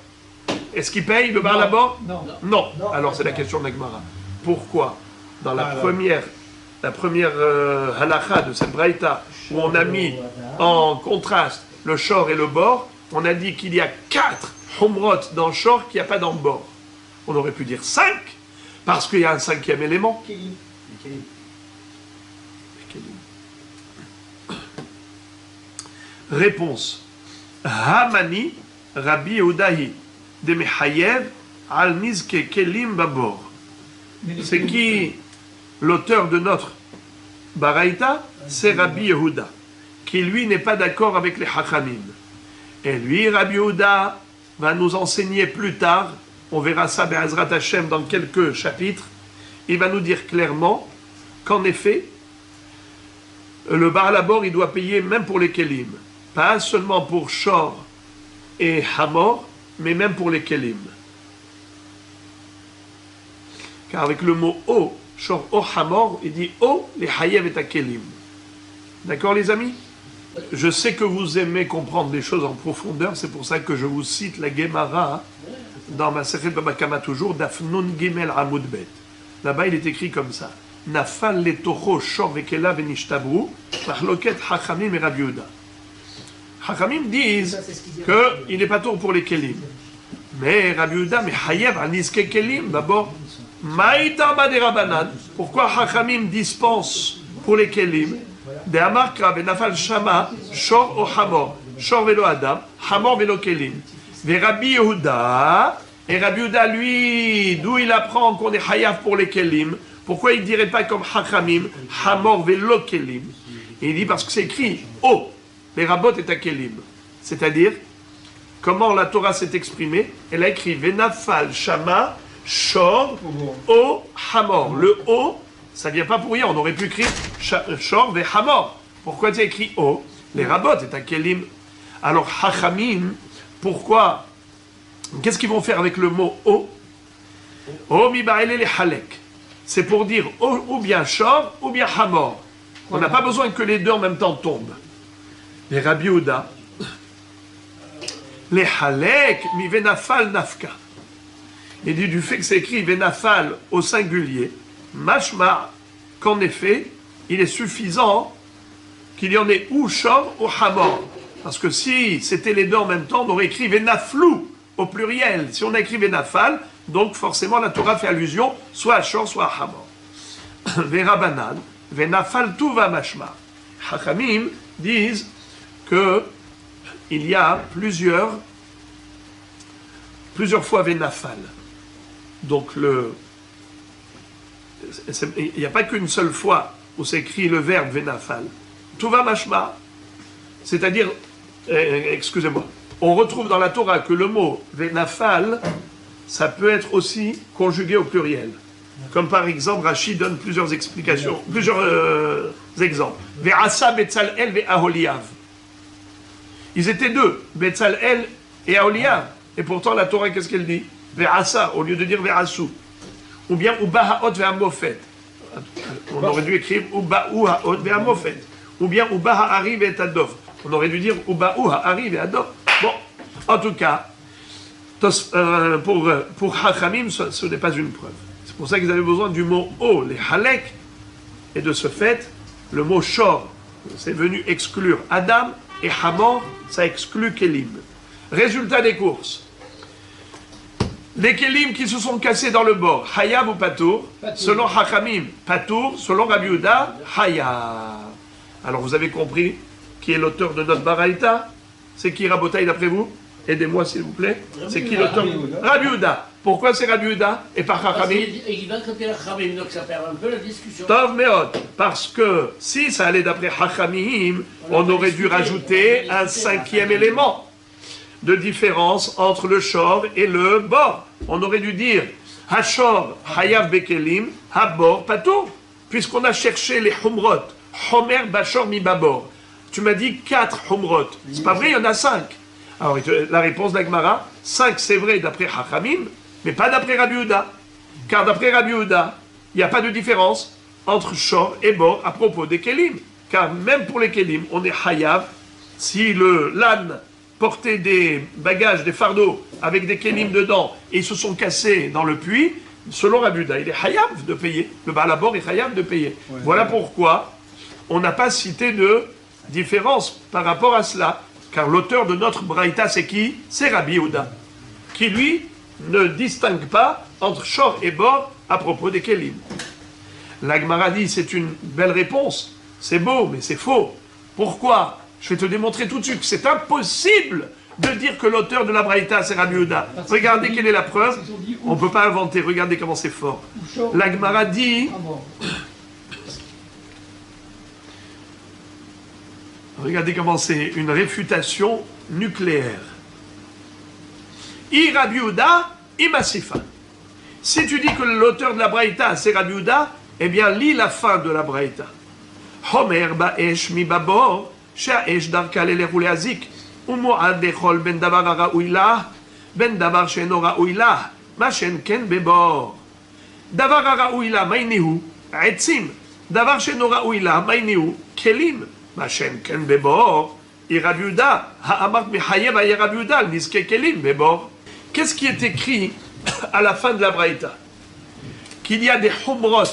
Est-ce qu'il paye le Baal à bord? Non. Non. Alors c'est la question de l'Agmara. Pourquoi dans la première halakha de cette braïta, où on a mis en contraste le shor et le bord, on a dit qu'il y a 4 humrot dans le shor qu'il n'y a pas dans le bord. On aurait pu dire 5, parce qu'il y a un 5e élément. Réponse. Hamani Rabbi Yehudahi de Mechayev al Nizke Kelim Babor. C'est qui l'auteur de notre Baraïta? C'est Rabbi Yehuda, qui lui n'est pas d'accord avec les Hachamim. Et lui, Rabbi Yehuda, va nous enseigner plus tard, on verra ça Be'ezrat Hashem dans quelques chapitres, il va nous dire clairement qu'en effet, le Baal Habor, il doit payer même pour les Kelim. Pas seulement pour Shor et Hamor, mais même pour les Kelim. Car avec le mot O, Shor O Hamor, il dit O, les Hayev et Kelim. D'accord les amis? Je sais que vous aimez comprendre les choses en profondeur, c'est pour ça que je vous cite la Gemara dans ma Sechet Baba Kama toujours, Dafnun Gimel Amud Bet. Là-bas il est écrit comme ça. Nafal le Toho Shor Vekela Venishtabru, Machloket Hachamim et Rabbi Yehuda. Hachamim disent qu'il n'est pas tour pour les Kelim. Mais Rabbi Yehuda, mais Hayev Aniske Kelim, d'abord, Maïta Baderabanan. Pourquoi Hachamim dispense pour les Kelim? De Amarkra Benafal Shama, Shor o Hamor, Shor velo Adam, Hamor velo Kelim. Ve Rabbi Yehuda, et Rabbi Yehuda, lui, d'où il apprend qu'on est Hayav pour les Kelim? Pourquoi il ne dirait pas comme Hachamim, Hamor velo Kelim? Il dit parce que c'est écrit O, les Rabot et Kelim. C'est-à-dire, comment la Torah s'est exprimée? Elle a écrit Venafal Shama, Shor, O, Hamor. Le O, ça ne vient pas pour rien. On aurait pu écrire Shor ve Hamor. Pourquoi tu as écrit O? Les Rabot et Kelim. Alors, Hachamim, pourquoi? Qu'est-ce qu'ils vont faire avec le mot O? O mi ba'ele le halek. C'est pour dire ou bien Shor ou bien Hamor. On n'a pas besoin que les deux en même temps tombent. Les Rabbi Yehuda, les halek mi venafal nafka. Il dit du fait que c'est écrit venafal au singulier, mashma, qu'en effet, il est suffisant qu'il y en ait ou shor ou hamor. Parce que si c'était les deux en même temps, on aurait écrit venaflou au pluriel. Si on a écrit venafal, donc forcément la Torah fait allusion soit à shor, soit à hamor. Verabanan, venafal tuva mashma. Hachamim disent que il y a plusieurs fois venafal. Donc il n'y a pas qu'une seule fois où s'écrit le verbe venafal. Tuva mashma, c'est-à-dire, excusez-moi, on retrouve dans la Torah que le mot venafal, ça peut être aussi conjugué au pluriel. Comme par exemple, Rashi donne plusieurs explications, plusieurs exemples. Ve'asa Betzalel ve'aholiav. Ils étaient deux, Betzalel et Aholiav. Et pourtant, la Torah, qu'est-ce qu'elle dit? Ve'asa, au lieu de dire ve'asu. Ou bien Ubahaot ve'amofet. On aurait dû écrire Ubahaot ve'amofet. Ou bien Ubaha'ari ve'etadov. On aurait dû dire Ubaha'ari ve'adov. Bon, en tout cas, pour Hachamim, ce n'est pas une preuve. C'est pour ça qu'ils avaient besoin du mot O, les halek, et de ce fait, le mot shor, c'est venu exclure Adam, et Hamor, ça exclut Kelim. Résultat des courses. Les Kelim qui se sont cassés dans le bord, Hayab ou Patour, selon Hachamim, Patour, selon Rabbi Yehuda, Hayab. Alors vous avez compris qui est l'auteur de notre Baraïta? C'est qui Rabotaï d'après vous? Aidez-moi s'il vous plaît. C'est qui l'auteur? Rabbi Yehuda. Pourquoi c'est Rabbi Yehuda et pas Chachamim? Il va côté Chachamim, donc ça perd un peu la discussion. Tov Meot. Parce que si ça allait d'après Chachamim, on aurait dû rajouter un cinquième élément de différence entre le shor et le bor. On aurait dû dire Hashor Hayav Bekelim, Habor Pato. Puisqu'on a cherché les Humrot, Homer Bashor Mibabor. Tu m'as dit 4 Humrot. C'est pas vrai, il y en a 5. Alors la réponse d'Agmara, 5 c'est vrai d'après Hachamim, mais pas d'après Rabbi Yehuda. Car d'après Rabbi Yehuda, il n'y a pas de différence entre Shor et Bor à propos des Kelim. Car même pour les Kelim, on est Hayav. Si l'âne portait des bagages, des fardeaux avec des Kelim dedans et ils se sont cassés dans le puits, selon Rabbi Yehuda, il est Hayav de payer. Le Baal HaBor est Hayav de payer. Ouais, voilà pourquoi on n'a pas cité de différence par rapport à cela. Car l'auteur de notre Braïta, c'est qui? C'est Rabbi Yehuda, qui lui ne distingue pas entre Shor et Bor à propos des Kelim. La Gemara dit, c'est une belle réponse, c'est beau, mais c'est faux. Pourquoi? Je vais te démontrer tout de suite que c'est impossible de dire que l'auteur de la Braïta, c'est Rabbi Yehuda. Regardez quelle est la preuve. On ne peut pas inventer, regardez comment c'est fort. La Gemara dit... Regardez comment c'est une réfutation nucléaire. I Rabbi Yehuda, I Masifa. Si tu dis que l'auteur de la Braïta, c'est Rabbi Yehuda, eh bien, lis la fin de la Braïta. Homer ba'esh mi babor, she'esh darka lelech uleazik, u'mo'ad lechol ben davar ha'ra'ui lah, ben davar she'eno ra'ui lah, ma she'en ken bebor. Davar ha'ra'ui lah, ma'inihu, עצים. דבר שאינו ראוי לה, מייניהו, כלים. מה שאין כן בבור, היא רבי יהודה. האמרת מחייב היה רבי יהודה על נזקי כלים בבור. Qu'est-ce qui est écrit à la fin de la Braïta? Qu'il y a des humrot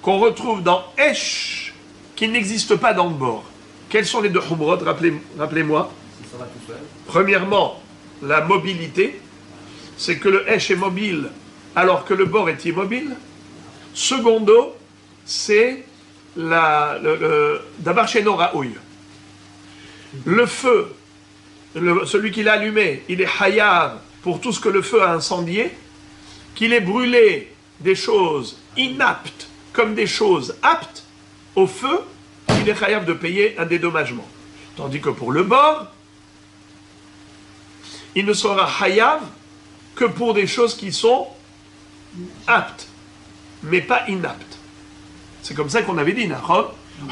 qu'on retrouve dans Esh qui n'existent pas dans le bord. Quels sont les deux humrot? Rappelez-moi. Premièrement, la mobilité. C'est que le Esh est mobile alors que le bord est immobile. Secondo, c'est d'abord chez Noraouille. Le feu, celui qui l'a allumé, il est hayav pour tout ce que le feu a incendié, qu'il ait brûlé des choses inaptes comme des choses aptes au feu, il est hayav de payer un dédommagement. Tandis que pour le bord, il ne sera hayav que pour des choses qui sont aptes, mais pas inaptes. C'est comme ça qu'on avait dit,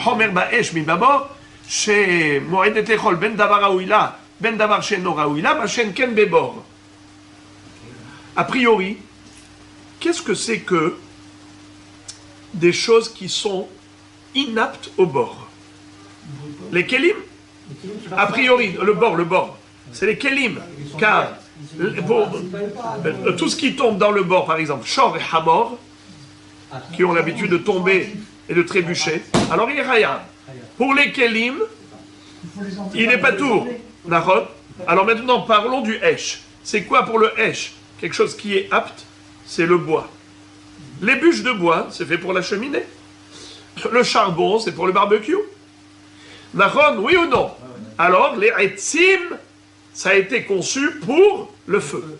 Homer ba'esh mi babor, chez Moedet lechol ben davar ha'ouila, ben davar she'eno ra'ouila, ma-shen ken bebor. A priori, qu'est-ce que c'est que des choses qui sont inaptes au bord? Les kelim? A priori, le bord, c'est les kelim, car tout ce qui tombe dans le bord, par exemple, shor et hamor, qui ont l'habitude de tomber et de trébucher, alors il est Hayav. Pour les Kelim, il n'est pas tour. D'accord. Alors maintenant, parlons du Hesh. C'est quoi pour le Hesh? Quelque chose qui est apte, c'est le bois. Les bûches de bois, c'est fait pour la cheminée. Le charbon, c'est pour le barbecue. D'accord, oui ou non? Alors, les etzim, ça a été conçu pour le feu.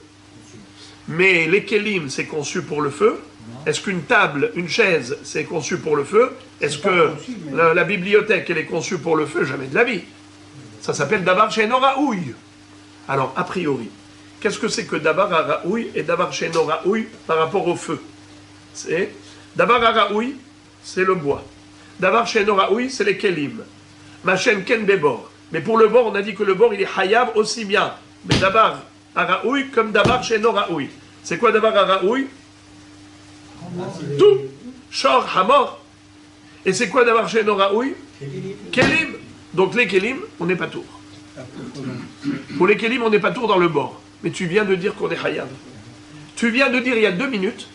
Mais les kelim, c'est conçu pour le feu. Est-ce qu'une table, une chaise, c'est conçu pour le feu? Est-ce que la bibliothèque, elle est conçue pour le feu? Jamais de la vie. Ça s'appelle davar she'eno raoui. Alors, a priori, qu'est-ce que c'est que davar raoui et davar she'eno raoui par rapport au feu? C'est davar raoui, c'est le bois. Davar she'eno raoui, c'est les kelim. Machen ken bebor. Mais pour le bord, on a dit que le bord, il est hayav aussi bien. Mais davar raoui comme davar she'eno raoui. C'est quoi davar raoui? Tout. Shor, hamor. Et c'est quoi davar she'eno raoui? Kelim. Donc les kelim, on n'est pas tour. Pour les kelim, on n'est pas tour dans le bord. Mais tu viens de dire qu'on est hayav. Tu viens de dire il y a 2 minutes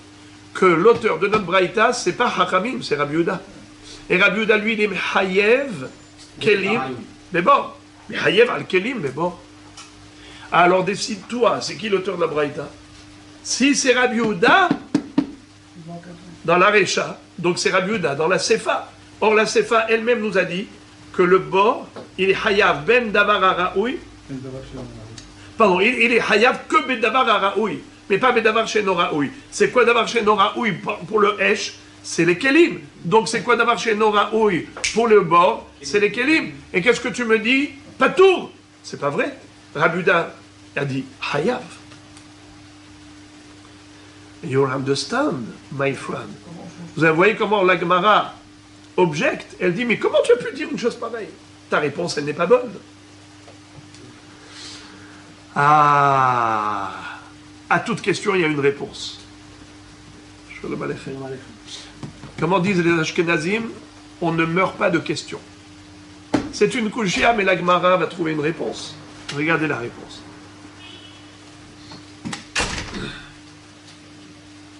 que l'auteur de notre braïta, c'est pas Hachamim, c'est Rabbi Yehuda. Et Rabbi Yehuda, lui, il est hayev, kelim, mais bon. Mais hayev al kelim, mais bon. Alors décide-toi, c'est qui l'auteur de la braïta? Si c'est Rabbi Yehuda, dans la Recha, donc c'est Rabbi Yehuda, dans la Sefa. Or la Sefa elle-même nous a dit que le bord, il est hayav ben davar haraoui. Pardon, il est hayav que ben davar haraoui, mais pas ben davar she'eno raoui. C'est quoi davar she'eno raoui pour le hesh? C'est les kelim. Donc c'est quoi davar she'eno raoui pour le bord? C'est les kelim. Et qu'est-ce que tu me dis? Pas tour. C'est pas vrai. Rabbi Yehuda a dit hayav. You understand, my friend. Vous voyez comment la Gemara objecte. Elle dit, mais comment tu as pu dire une chose pareille? Ta réponse, elle n'est pas bonne. Ah, à toute question, il y a une réponse. Comment disent les Ashkenazim? On ne meurt pas de questions. C'est une kushia, mais la Gemara va trouver une réponse. Regardez la réponse.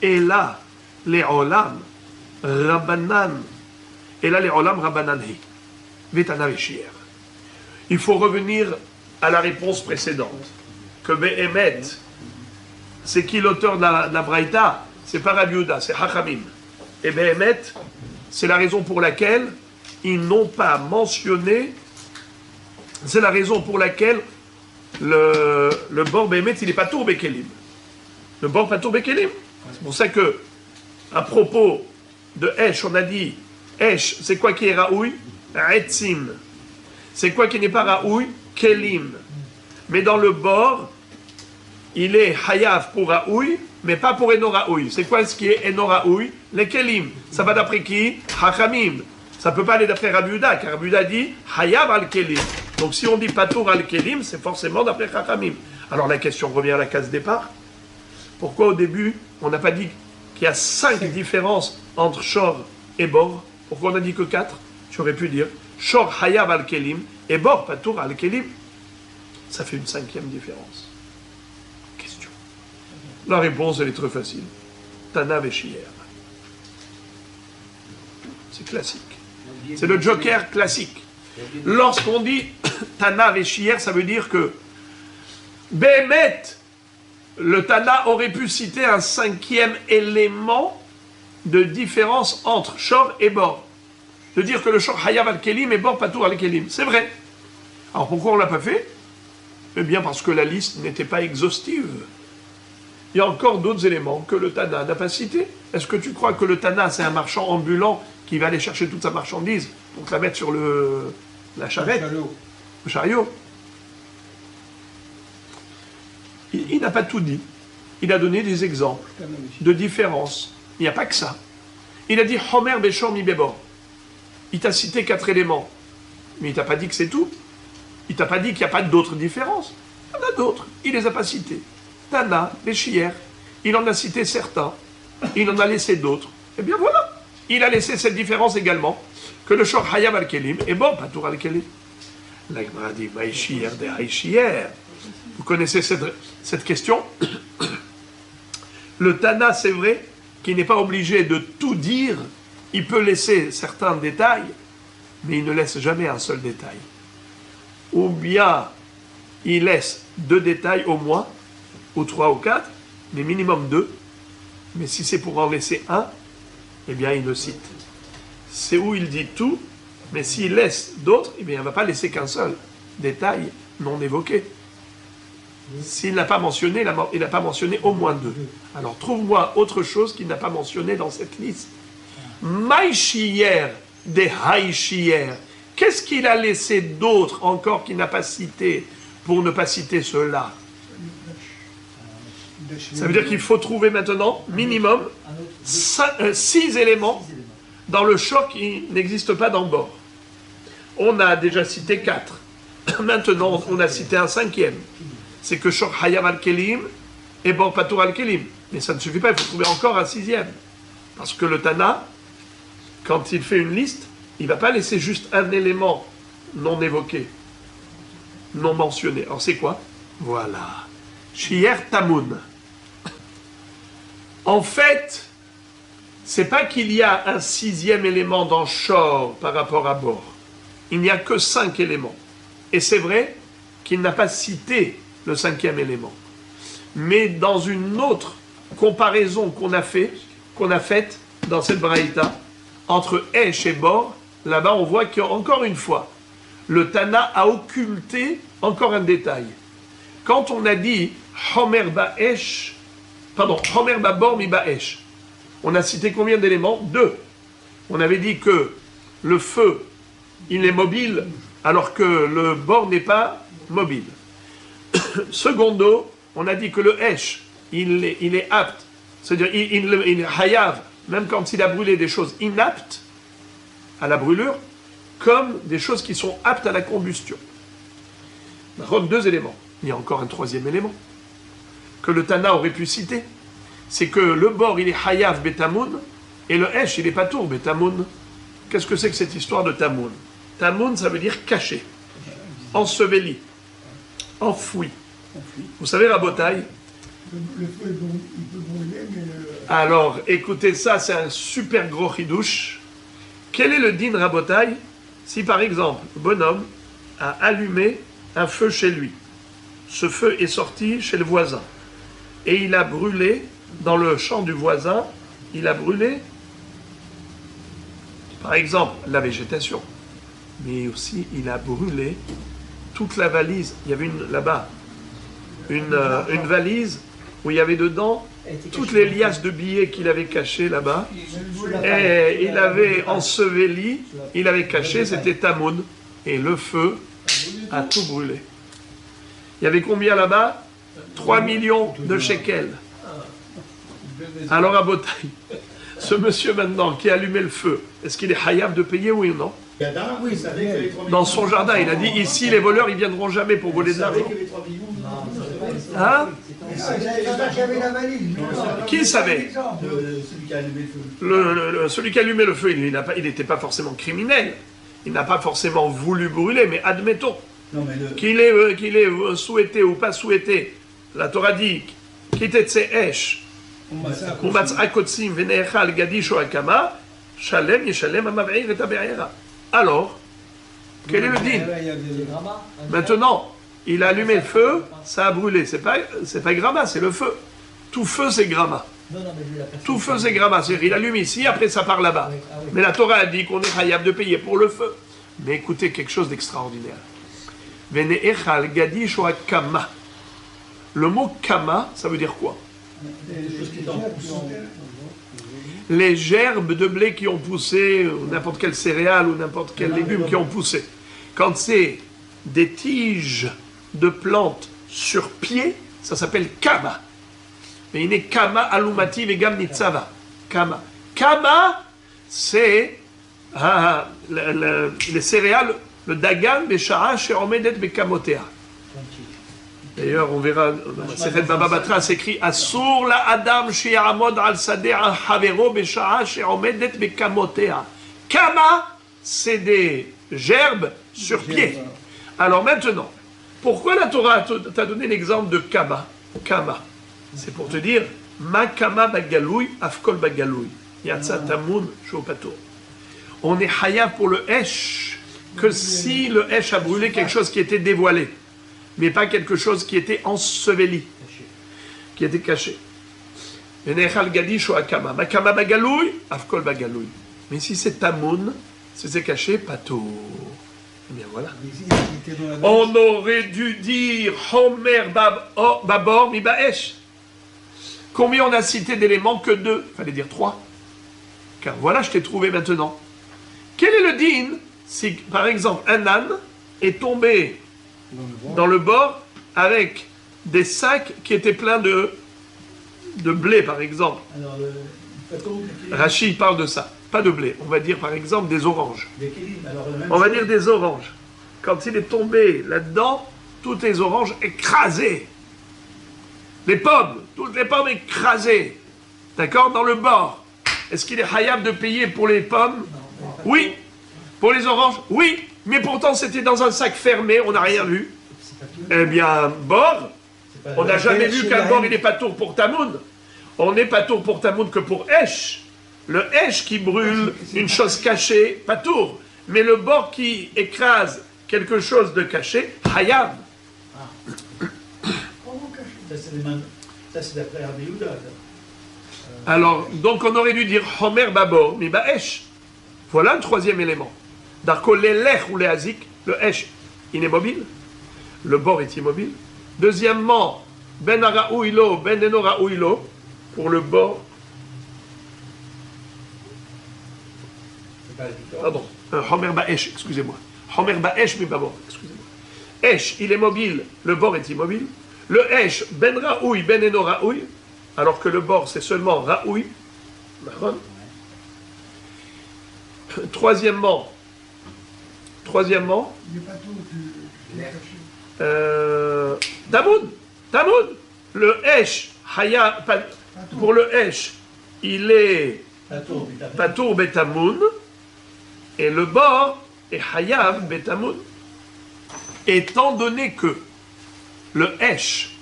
Et là, les olam, rabbanan, et là les olam, rabbanan hi, vetana veshier. Il faut revenir à la réponse précédente. Que Behemet, c'est qui l'auteur de la braïta? C'est pas Rabbi Yehuda, c'est Hachamim. Et Behemet, c'est la raison pour laquelle ils n'ont pas mentionné, c'est la raison pour laquelle le bord Behemet, il n'est pas tour Bekelim. Le bord pas tour Bekelim. C'est pour ça que, à propos de Esh, on a dit, Esh, c'est quoi qui est Raoui? Etzim. C'est quoi qui n'est pas Raoui? Kelim. Mais dans le bord, il est Hayav pour Raoui, mais pas pour Eno Raoui. C'est quoi ce qui est Eno Raoui? Les Kelim. Ça va d'après qui? Hachamim. Ça ne peut pas aller d'après Rabbi Yehuda, car Rabbi Yehuda dit Hayav al Kelim. Donc si on dit Patour al Kelim, c'est forcément d'après Hachamim. Alors la question revient à la case départ. Pourquoi au début, on n'a pas dit qu'il y a 5 différences entre Shor et Bor? Pourquoi on n'a dit que 4? J'aurais pu dire Shor Hayav al Kelim et Bor Patour al Kelim. Ça fait une 5e différence. Question. La réponse, elle est très facile. Tana Veshier. C'est classique. C'est le joker classique. Lorsqu'on dit Tana Veshier, ça veut dire que Behemet, le Tana aurait pu citer un 5e élément de différence entre Shor et Bor. De dire que le Shor Hayav al Kelim et Bor Patour al Kelim. C'est vrai. Alors pourquoi on ne l'a pas fait? Eh bien parce que la liste n'était pas exhaustive. Il y a encore d'autres éléments que le Tana n'a pas cités. Est-ce que tu crois que le Tana, c'est un marchand ambulant qui va aller chercher toute sa marchandise pour la mettre sur la charrette, le chariot? Il n'a pas tout dit. Il a donné des exemples de différences. Il n'y a pas que ça. Il a dit Homer Beshor mi Bebor. Il t'a cité 4 éléments. Mais il t'a pas dit que c'est tout. Il t'a pas dit qu'il n'y a pas d'autres différences. Il y en a d'autres. Il les a pas cités. Tana, Beshier, il en a cité certains. Il en a laissé d'autres. Eh bien voilà. Il a laissé cette différence également. Que le Shor Hayav al Kelim est bon, Patour al Kelim. La Gemara dit Maïchier de Haïchier. Vous connaissez cette question? Le Tana, c'est vrai qu'il n'est pas obligé de tout dire il peut laisser certains détails, mais il ne laisse jamais un seul détail. Ou bien, il laisse 2 détails au moins, ou 3 ou 4, mais minimum 2. Mais si c'est pour en laisser un, eh bien, il le cite. C'est où il dit tout, mais s'il laisse d'autres, eh bien, il ne va pas laisser qu'un seul détail non évoqué. S'il n'a pas mentionné, il n'a pas mentionné au moins 2. Alors, trouve-moi autre chose qu'il n'a pas mentionné dans cette liste. Maïchier des haïchier. Qu'est-ce qu'il a laissé d'autre encore qu'il n'a pas cité pour ne pas citer cela? Ça veut dire qu'il faut trouver maintenant minimum 6 éléments dans le choc qui n'existe pas dans Bor. On a déjà cité 4. Maintenant, on a cité un 5e. C'est que Shor Hayam al-Kelim et Bor Patour al-Kelim. Mais ça ne suffit pas, il faut trouver encore un 6e. Parce que le Tana, quand il fait une liste, il ne va pas laisser juste un élément non évoqué, non mentionné. Alors c'est quoi? Voilà. Shier Tamoun. En fait, c'est pas qu'il y a un 6e élément dans Shor par rapport à Bor. Il n'y a que 5 éléments. Et c'est vrai qu'il n'a pas cité le 5e élément. Mais dans une autre comparaison qu'on a faite dans cette braïta, entre Esh et Bor, là-bas on voit qu'encore une fois, le Tana a occulté encore un détail. Quand on a dit Homer Ba'esh, Homer Ba'bor mi Ba'esh, on a cité combien d'éléments? 2. On avait dit que le feu, il est mobile, alors que le bord n'est pas mobile. Secondo, on a dit que le Esh, il est apte, c'est-à-dire il est hayav, même quand il a brûlé des choses inaptes à la brûlure, comme des choses qui sont aptes à la combustion. Donc 2 éléments. Il y a encore un 3e élément que le Tana aurait pu citer. C'est que le bord, il est hayav betamoun, et le Esh, il est patour betamoun. Qu'est-ce que c'est que cette histoire de tamoun? Tamoun, ça veut dire caché, enseveli, enfoui. Vous savez, Rabotaï? Le feu, il peut brûler, mais Alors, écoutez ça, c'est un super gros chidouche. Quel est le din Rabotaï si, par exemple, le bonhomme a allumé un feu chez lui? Ce feu est sorti chez le voisin. Et il a brûlé, dans le champ du voisin, il a brûlé, par exemple, la végétation. Mais aussi, il a brûlé toute la valise. Il y avait là-bas une valise où il y avait dedans toutes les liasses de billets qu'il avait cachées là-bas. Et il avait enseveli, il avait caché, c'était Tamoun. Et le feu a tout brûlé. Il y avait combien là-bas? 3 millions de shekels. Alors à Botaï, ce monsieur maintenant qui a allumé le feu, est-ce qu'il est hayav de payer, oui ou non? oui, ça fait Dans son jardin, il a dit, ici les voleurs, ils viendront jamais pour voler de l'argent. Hein? Qui savait? Celui qui a allumé le feu. Celui qui a allumé le feu, il n'était pas forcément criminel. Il n'a pas forcément voulu brûler, mais admettons qu'il ait souhaité ou pas souhaité. La Torah dit, quittez ses esh, alors, quel est le din? Maintenant, il a allumé le feu, ça a brûlé. C'est pas gramma, c'est le feu. Tout feu, c'est gramma. Tout feu, c'est gramma. C'est-à-dire, il allume ici, après ça part là-bas. Mais la Torah a dit qu'on est hayab de payer pour le feu. Mais écoutez quelque chose d'extraordinaire. Le mot kama, ça veut dire quoi? Les gerbes de blé qui ont poussé, ou n'importe quelle céréale ou n'importe quel légume qui ont poussé. Quand c'est des tiges de plantes sur pied, ça s'appelle kama. Mais il est kama alumati vegam nitzava. Kama. Kama, c'est les céréales, le dagan beshara sheomedet bekamotea. D'ailleurs, on verra, c'est Baba Batra s'écrit Asur la Adam shi'amod al sadeh al havero beshara she'omedet bekamotea. Kama, c'est des gerbes sur pied. Alors maintenant, pourquoi la Torah t'a donné l'exemple de Kama? Kama, c'est pour te dire Ma kama bagaloui afkol bagaloui. Yatsa tamoun shopato. On est hayav pour le hesh que si le hesh a brûlé quelque chose qui était dévoilé, mais pas quelque chose qui était enseveli, qui était caché. Mais si c'est tamoun, si c'est caché, pas tout. Eh bien voilà. On aurait dû dire Homer Babor mi Baesh. Combien on a cité d'éléments? Que 2. Il fallait dire 3. Car voilà, je t'ai trouvé maintenant. Quel est le din si, par exemple, un âne est tombé dans le bord avec des sacs qui étaient pleins de blé, par exemple? Alors, Rachid parle de ça. Pas de blé. On va dire, par exemple, des oranges. alors, On va dire des oranges. Quand il est tombé là-dedans, toutes les oranges écrasées. Les pommes, toutes les pommes écrasées. D'accord? Dans le bord. Est-ce qu'il est hayab de payer pour les pommes? Oui. Pour les oranges? Oui. Mais pourtant, c'était dans un sac fermé, on n'a rien vu. Eh bien, bord, on n'a jamais vu qu'un bord, il n'est pas tour pour Tamoun. On n'est pas tour pour Tamoun que pour Esh. Le Esh qui brûle une chose cachée, pas tour. Mais le bord qui écrase quelque chose de caché, hayab. Ça, c'est d'après Rabbi Yehuda. Alors, donc on aurait dû dire Homer Babor, mi Baesh. Voilà le troisième élément. Darko l'elech ou lehazik, le Esh, il est mobile. Le bord est immobile. Deuxièmement, ben araouilo, ben enoraouilo, pour le bord. Pardon, Homer Baesh, excusez-moi. Homer Baesh mi Babor, excusez-moi. Esh, il est mobile, le bord est immobile. Le Esh, ben raoui, ben enoraoui, alors que le bord c'est seulement raoui. Troisièmement, Il n'est pas tout caché. Tamoud, le Esh, pour le Esh, il est Patour Betamoun, et le bord est Hayav Betamoun. Étant donné que le Esh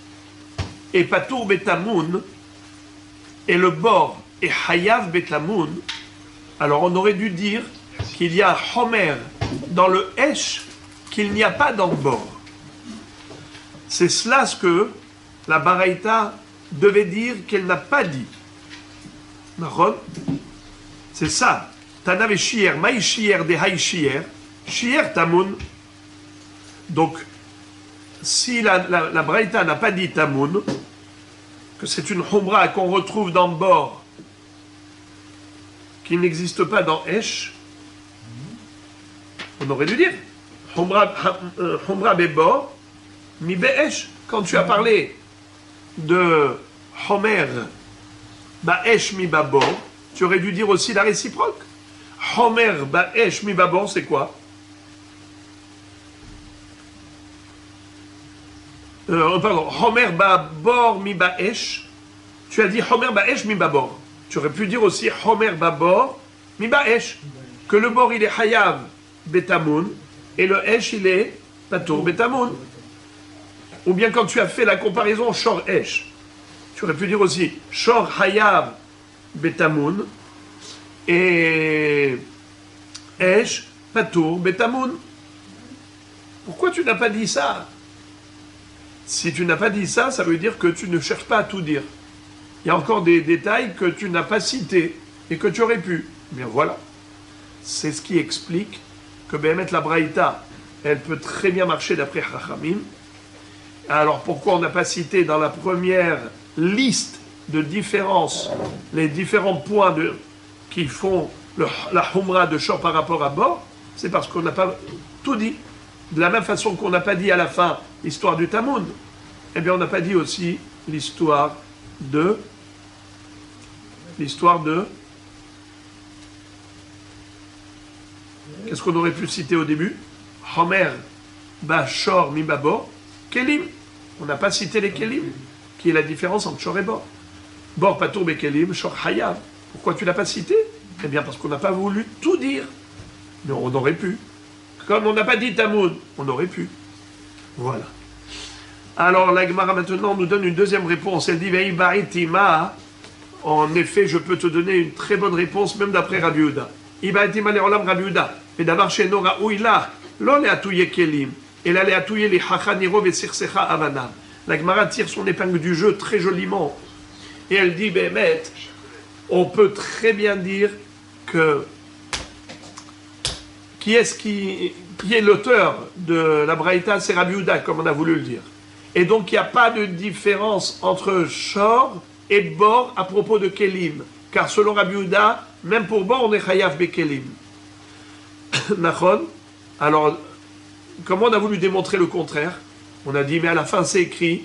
est Patour Betamoun, et le bord est Hayav Betamoun, alors on aurait dû dire qu'il y a Homer dans le Esh qu'il n'y a pas dans le bord. C'est cela ce que la Baraïta devait dire qu'elle n'a pas dit. C'est ça. Tanave Shier, Maï Shier, de Haï Shier, Shier Tamoun. Donc, si la Baraïta n'a pas dit Tamoun, que c'est une Humra qu'on retrouve dans le bord, qui n'existe pas dans Esh, on aurait dû dire Humra Bebor, Mi Be'esh. Quand tu as parlé de Homer Ba'esh Mi Babor, tu aurais dû dire aussi la réciproque. Homer Ba'esh Mi Babor, c'est quoi? Pardon, Homer Babor Mi Ba'esh. Tu as dit Homer Ba'esh Mi Babor. Tu aurais pu dire aussi Homer Babor Mi Ba'esh. Que le bord il est Hayav Betamoun et le Esh il est Patour Betamoun. Ou bien quand tu as fait la comparaison Shor Esh, tu aurais pu dire aussi Shor Hayav Betamoun et Esh Patour Betamoun. Pourquoi tu n'as pas dit ça? Si tu n'as pas dit ça, ça veut dire que tu ne cherches pas à tout dire. Il y a encore des détails que tu n'as pas cités et que tu aurais pu. Eh bien voilà. C'est ce qui explique que Béhémet la Braïta, elle peut très bien marcher d'après Chachamim. Alors pourquoi on n'a pas cité dans la première liste de différences les différents points qui font la Humra de Shor par rapport à Bor? C'est parce qu'on n'a pas tout dit. De la même façon qu'on n'a pas dit à la fin l'histoire du Tamoun, eh bien on n'a pas dit aussi l'histoire de qu'est-ce qu'on aurait pu citer au début? Homer Bashor Mibabor Kelim. On n'a pas cité les Kelim, qui est la différence entre Shor et Bor. Bor Patour Bekelim, Shor Hayav. Pourquoi tu ne l'as pas cité? Eh bien parce qu'on n'a pas voulu tout dire. Mais on aurait pu. Comme on n'a pas dit Tamoun, on aurait pu. Voilà. Alors la Gemara maintenant nous donne une deuxième réponse. Elle dit Veibaïtima. En effet, je peux te donner une très bonne réponse, même d'après Rabbi Yehuda. Iba etim aleolam Rabbi Yehuda. Vedavar she'eno ra'ui la, lo le'atouye kelim, et la le'atouye li hachaniro ve'sirsecha avanav. La Gemara tire son épingle du jeu très joliment. Et elle dit, Bémet, on peut très bien dire que qui est l'auteur de la Braïta, c'est Rabbi Yehuda, comme on a voulu le dire. Et donc, il n'y a pas de différence entre Shor et Bor à propos de Kelim. Car selon Rabbi Yehuda, même pour Bor, on est Chayav Bekelim. Nachon. Alors, comment on a voulu démontrer le contraire? On a dit, mais à la fin, c'est écrit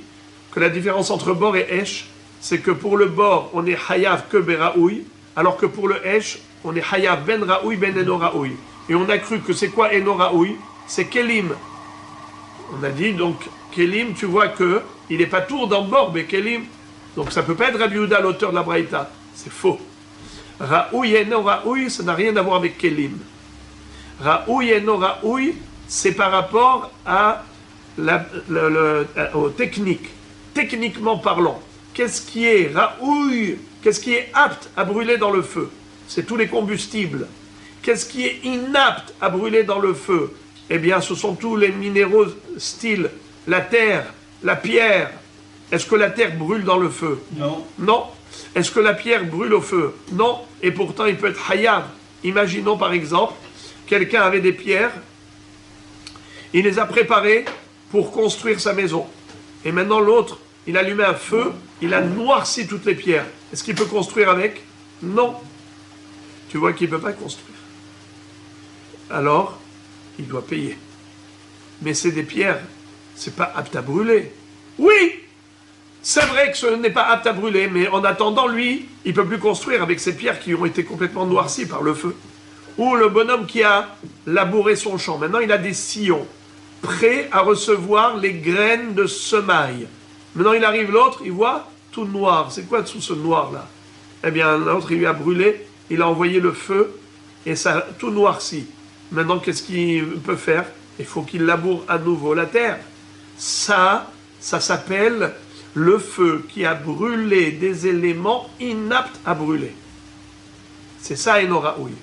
que la différence entre Bor et Esh, c'est que pour le Bor, on est Chayav que Beraoui, alors que pour le Esh, on est Chayav Ben Raoui, Ben Eno Raoui. Et on a cru que c'est quoi Eno Raoui? C'est Kelim. On a dit, donc, Kelim, tu vois que il n'est pas tour dans Bor, mais Kelim. Donc ça ne peut pas être Rabbi Yehuda, l'auteur de la Braïta. C'est faux. Raoui Eno Raoui, ça n'a rien à voir avec Kelim. Raoui Eno Raoui, c'est par rapport à aux techniques. Techniquement parlant, qu'est-ce qui est Raoui? Qu'est-ce qui est apte à brûler dans le feu? C'est tous les combustibles. Qu'est-ce qui est inapte à brûler dans le feu? Eh bien, ce sont tous les minéraux style la terre, la pierre. Est-ce que la terre brûle dans le feu? Non. Non. Est-ce que la pierre brûle au feu? Non. Et pourtant, il peut être hayav. Imaginons par exemple, quelqu'un avait des pierres, il les a préparées pour construire sa maison. Et maintenant l'autre, il allumait un feu, il a noirci toutes les pierres. Est-ce qu'il peut construire avec? Non. Tu vois qu'il ne peut pas construire. Alors, il doit payer. Mais c'est des pierres, c'est pas apte à brûler. Oui, c'est vrai que ce n'est pas apte à brûler, mais en attendant, lui, il ne peut plus construire avec ces pierres qui ont été complètement noircies par le feu. Ou le bonhomme qui a labouré son champ. Maintenant, il a des sillons prêts à recevoir les graines de semailles. Maintenant, il arrive l'autre, il voit tout noir. C'est quoi sous ce noir-là? Eh bien, l'autre, il lui a brûlé, il a envoyé le feu, et ça a tout noirci. Maintenant, qu'est-ce qu'il peut faire? Il faut qu'il laboure à nouveau la terre. Ça s'appelle le feu qui a brûlé des éléments inaptes à brûler. C'est ça, Eno Raoui.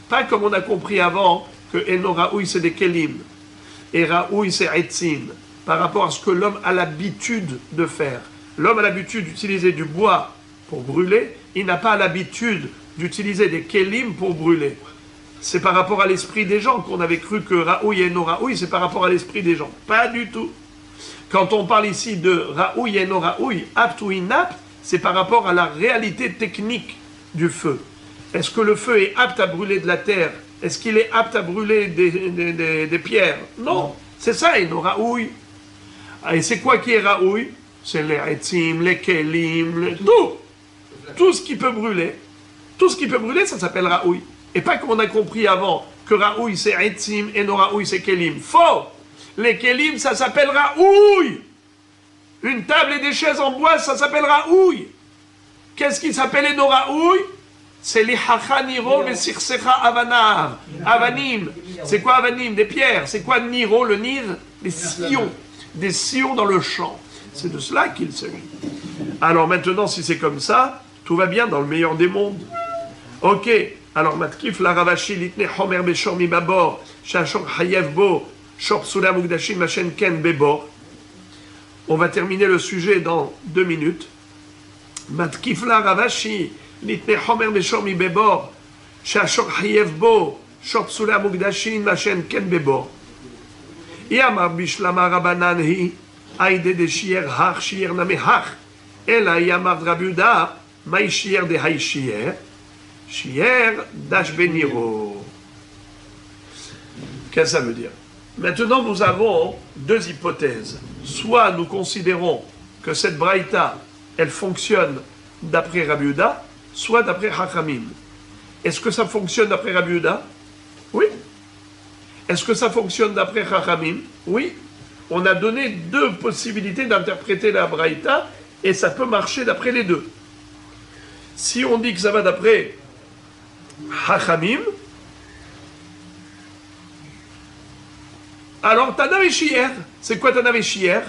Pas comme on a compris avant que Eno Raoui, c'est des Kelim. Et Raoui, c'est Etzim. Par rapport à ce que l'homme a l'habitude de faire. L'homme a l'habitude d'utiliser du bois pour brûler. Il n'a pas l'habitude d'utiliser des Kelim pour brûler. C'est par rapport à l'esprit des gens qu'on avait cru que Raoui et no Raoui, c'est par rapport à l'esprit des gens. Pas du tout. Quand on parle ici de Raoui et no Raoui, apte ou inapte, c'est par rapport à la réalité technique du feu. Est-ce que le feu est apte à brûler de la terre? Est-ce qu'il est apte à brûler des pierres? Non. C'est ça, et no Raoui. Et c'est quoi qui est Raoui? C'est les Etzim, les Kelim, tout. Tout ce qui peut brûler. Tout ce qui peut brûler, ça s'appelle Raoui. Et pas comme on a compris avant, que Raoui c'est Etzim et no Raoui c'est Kelim. Faux! Les Kelim, ça s'appelle Raoui! Une table et des chaises en bois, ça s'appelle Raoui! Qu'est-ce qui s'appelle no Raoui? C'est les Hachaniro, les Sirsecha Avanav. Avanim. C'est quoi Avanim? Des pierres. C'est quoi Niro, le Nir? Des sillons. Des sillons dans le champ. C'est de cela qu'il s'agit. Alors maintenant, si c'est comme ça, tout va bien dans le meilleur des mondes. Ok. Alors, Matkif, la Ravashi, l'itne Homer Beshor mi Babor, Shachor Hayev Bo, Shor Psula Mugdashim Machen Ken Bebor. On va terminer le sujet dans 2 minutes. Matkif la Ravashi, l'itne Homer Beshor mi Bebor, Shachor Hayev Bo, Shor Psula Mugdashim Machen Ken Bebor. Yamar Bishlama Rabanan hi, Aide de Shier Hach, Shier Name Hach, Ela Yamar Drabuda, Maï Shier de Haï Shier. Shier dash beniro. Qu'est-ce que ça veut dire? Maintenant, nous avons 2 hypothèses. Soit nous considérons que cette braïta, elle fonctionne d'après Rabbi Yehuda, soit d'après Chachamim. Est-ce que ça fonctionne d'après Rabbi Yehuda? Oui. Est-ce que ça fonctionne d'après Chachamim? Oui. On a donné 2 possibilités d'interpréter la braïta et ça peut marcher d'après les 2. Si on dit que ça va d'après Hachamim, alors Tana et Shier, c'est quoi Tana et Shier?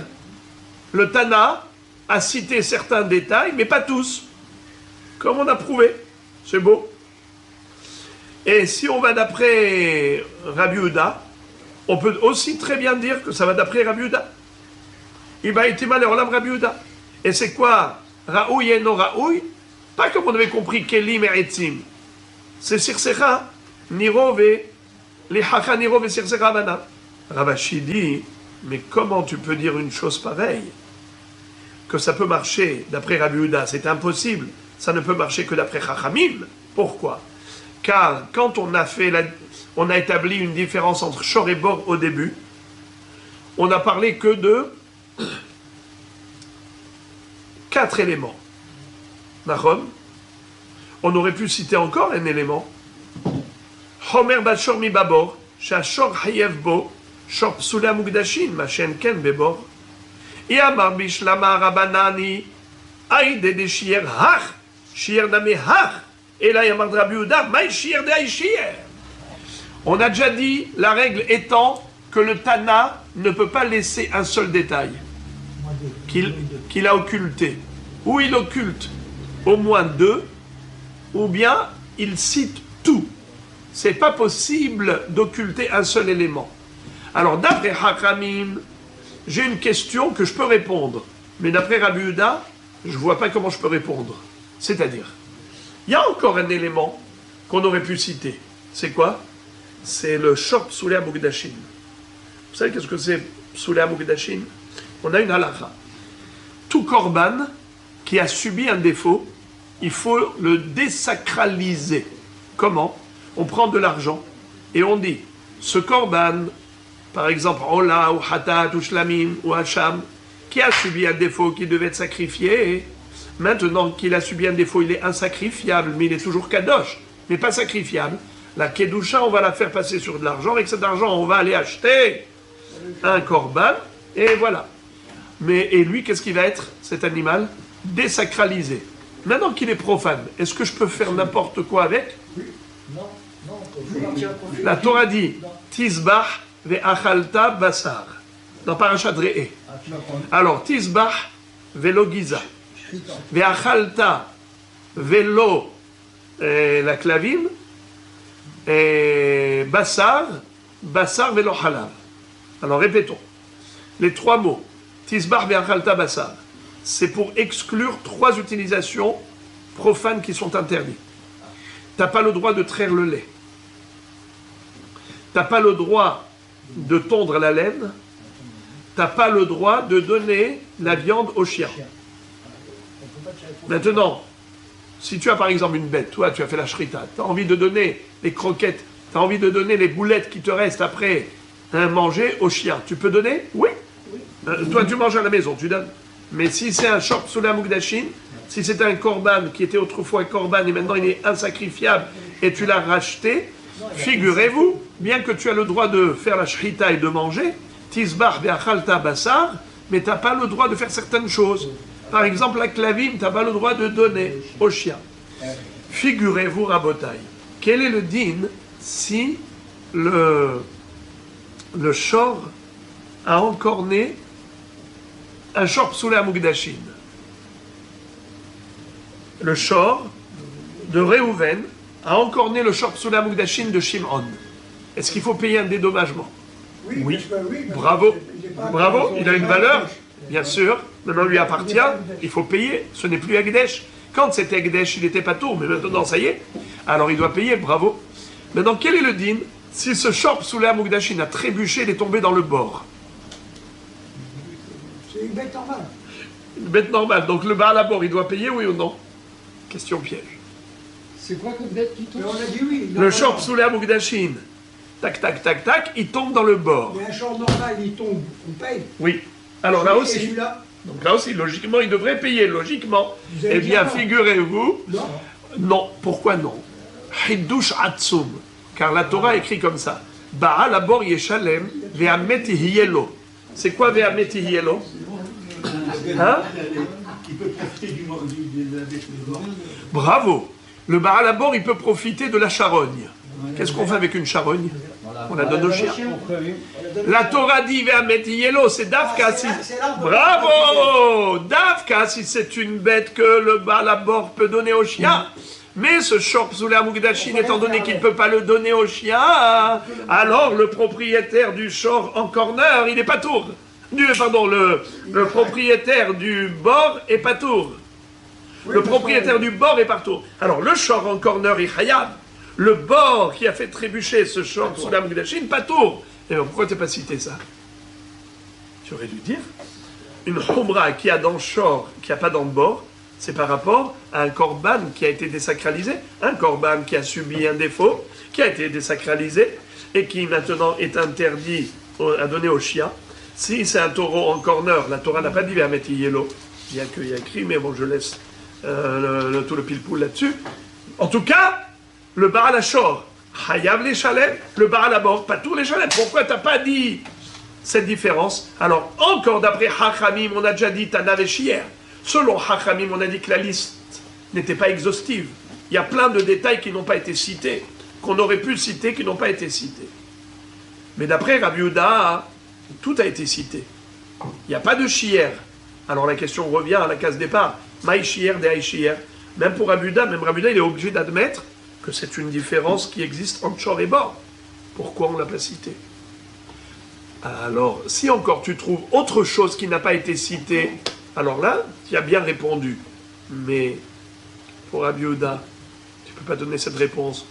Le Tana a cité certains détails, mais pas tous, comme on a prouvé. C'est beau. Et si on va d'après Rabbi Yehuda, on peut aussi très bien dire que ça va d'après Rabbi Yehuda. Il va être malheur Rabbi Yehuda. Et c'est quoi Raoui et non Raoui? Pas comme on avait compris Kelim et Etzim. C'est Sirsecha, Nirove, les Hacha Nirove et Sirsecha Vana. Ravashi dit, mais comment tu peux dire une chose pareille? Que ça peut marcher d'après Rabbi Yehuda, c'est impossible. Ça ne peut marcher que d'après Chachamim. Pourquoi? Car quand on a établi une différence entre Shor et Bor au début, on n'a parlé que de 4 éléments. Nahon, on aurait pu citer encore un élément. Homer Bachor mi Babor, Shashor Hayev Bo, Shor Psula Mugdashin, Machen Ken Bebor. Yamar Bishlama Rabanani, Aïde de Shier Hach, Shier Name Hach. Et là, Yamar Rabbi Yehuda, Maï Shier de Aïchier. On a déjà dit, la règle étant que le Tana ne peut pas laisser un seul détail qu'il a occulté. Ou il occulte au moins 2, ou bien il cite tout. C'est pas possible d'occulter un seul élément. Alors d'après Hachamim, j'ai une question que je peux répondre. Mais d'après Rabbi Yehuda, je vois pas comment je peux répondre. C'est-à-dire, il y a encore un élément qu'on aurait pu citer. C'est quoi? C'est le Shor Psulei Mukdashin. Vous savez qu'est-ce que c'est Psulei Mukdashin? On a une halakha. Tout korban qui a subi un défaut, il faut le désacraliser. Comment? On prend de l'argent et on dit, ce korban, par exemple, Ola ou Hatat ou Shlamim ou Hacham, qui a subi un défaut qui devait être sacrifié, maintenant qu'il a subi un défaut, il est insacrifiable, mais il est toujours kadosh, mais pas sacrifiable. La kedusha, on va la faire passer sur de l'argent, et que cet argent, on va aller acheter un korban, et voilà. Et lui, qu'est-ce qu'il va être, cet animal? Désacralisé. Maintenant qu'il est profane, est-ce que je peux faire n'importe quoi avec? Non, non, La Torah dit, Tisbah ve'achalta basar, dans Parashat Re'eh. Alors, Tisbah ve'lo giza, ve'achalta ve'lo la clavine, et basar ve'lo halav. Alors, répétons. Les 3 mots, Tisbah ve'achalta basar, c'est pour exclure 3 utilisations profanes qui sont interdites. Tu n'as pas le droit de traire le lait. Tu n'as pas le droit de tondre la laine. Tu n'as pas le droit de donner la viande au chien. Maintenant, si tu as par exemple une bête, toi tu as fait la shrita, tu as envie de donner les croquettes, tu as envie de donner les boulettes qui te restent après manger au chien, tu peux donner? Oui. Toi tu manges à la maison, tu donnes. Mais si c'est un Shor Psulei Mukdashin, si c'est un korban qui était autrefois un korban et maintenant il est insacrifiable et tu l'as racheté, figurez-vous, bien que tu as le droit de faire la shrita et de manger, Tisbah ve'achalta basar, mais tu n'as pas le droit de faire certaines choses. Par exemple, la clavine, tu n'as pas le droit de donner au chien. Figurez-vous, Rabotai, quel est le din si le shor a encorné un Shor Psulei Mukdashin? Le shor de Réhouven a encorné le Shor Psulei Mukdashin de Shimon. Est-ce qu'il faut payer un dédommagement? Oui. Bravo. Bravo. Il a une valeur, bien sûr. Maintenant, lui appartient. Il faut payer. Ce n'est plus Ekdesh. Quand c'était Ekdesh, il n'était pas tour, mais maintenant, ça y est. Alors, il doit payer. Bravo. Maintenant, quel est le din si ce Shor Psulei Mukdashin a trébuché, il est tombé dans le bord? C'est une bête normale. Une bête normale. Donc, le Baal Habor, il doit payer, oui ou non? Question piège. C'est quoi comme bête qui tombe? Mais on a dit oui. Le Shor Psulei Mukdashin, tac, tac, tac, tac, il tombe dans le bord. Mais un short normal, il tombe, on paye. Oui. Alors là Et aussi, celui-là, donc là aussi, logiquement, il devrait payer, logiquement. Vous avez Eh bien, dit non. figurez-vous, non. non. Pourquoi non? Hiddush Atsum, car la Torah écrit comme ça. Baal Habor Yeshalem ve'amet hielo. C'est quoi ve'amet hielo? Hein? Bravo. Le Baal Habor, il peut profiter de la charogne. Qu'est-ce qu'on fait avec une charogne? On la donne au chien. La Torah dit ve'amet hielo, c'est Davka. Si... C'est l'arbre. Bravo! Davka, si c'est une bête que le Baal Habor peut donner au chien. Mais ce shor psoulé amugdashin, étant donné qu'il ne peut pas le donner au chien, alors le propriétaire du shor en corner, il est pas tour. Le propriétaire du bord est pas tour. Le propriétaire du bord est partout. Alors le shor en corner est hayab. Le bord qui a fait trébucher ce shor psoulé amugdashin, pas tour. Et pourquoi tu n'as pas cité ça? Tu aurais dû dire une chumra qui a dans le shor, qui a pas dans le bord, c'est par rapport à un korban qui a été désacralisé, un korban qui a subi un défaut, qui a été désacralisé et qui maintenant est interdit à donner au chien. Si c'est un taureau en corner, la Torah n'a pas dit Vermetti Yellow, bien qu'il y a écrit, mais bon, je laisse tout le pile-poule là-dessus. En tout cas, le Baal Hashor, Hayav les chalets, le Baal Abor, pas tous les chalets. Pourquoi tu n'as pas dit cette différence? Alors, encore d'après Hachamim, on a déjà dit Tanav et Shier. Selon Hachamim, on a dit que la liste n'était pas exhaustive. Il y a plein de détails qui n'ont pas été cités, qu'on aurait pu citer, qui n'ont pas été cités. Mais d'après Rabbi Yehuda, tout a été cité. Il n'y a pas de Shier. Alors la question revient à la case départ. Maï Shier, Dehaï Shier. Même pour Rabbi Yehuda, il est obligé d'admettre que c'est une différence qui existe entre shor et bord. Pourquoi on ne l'a pas cité? Alors, si encore tu trouves autre chose qui n'a pas été citée, alors là, tu as bien répondu. Mais pour Rabbi Yehuda, tu ne peux pas donner cette réponse.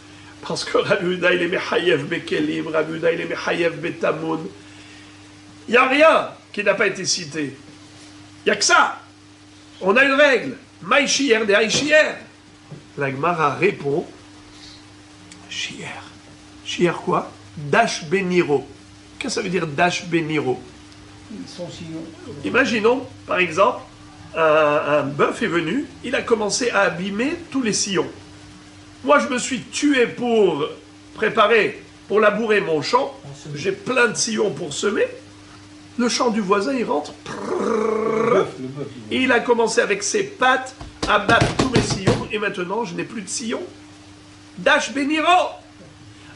Parce que Rabbi Yehuda, il est Mechayev Bekelim, Rabbi Yehuda, il est Mechayev Betamoun. Il n'y a rien qui n'a pas été cité. Il n'y a que ça. On a une règle. Maï Shier, Dehaï Shier. La Gemara répond Shier. Shier quoi? Dash Beniro. Qu'est-ce que ça veut dire Dash Beniro? Imaginons, par exemple, un bœuf est venu, il a commencé à abîmer tous les sillons. Moi, je me suis tué pour préparer, pour labourer mon champ. J'ai plein de sillons pour semer. Le champ du voisin, il rentre. Et il a commencé avec ses pattes à battre tous mes sillons. Et maintenant, je n'ai plus de sillons. Dash Beniro.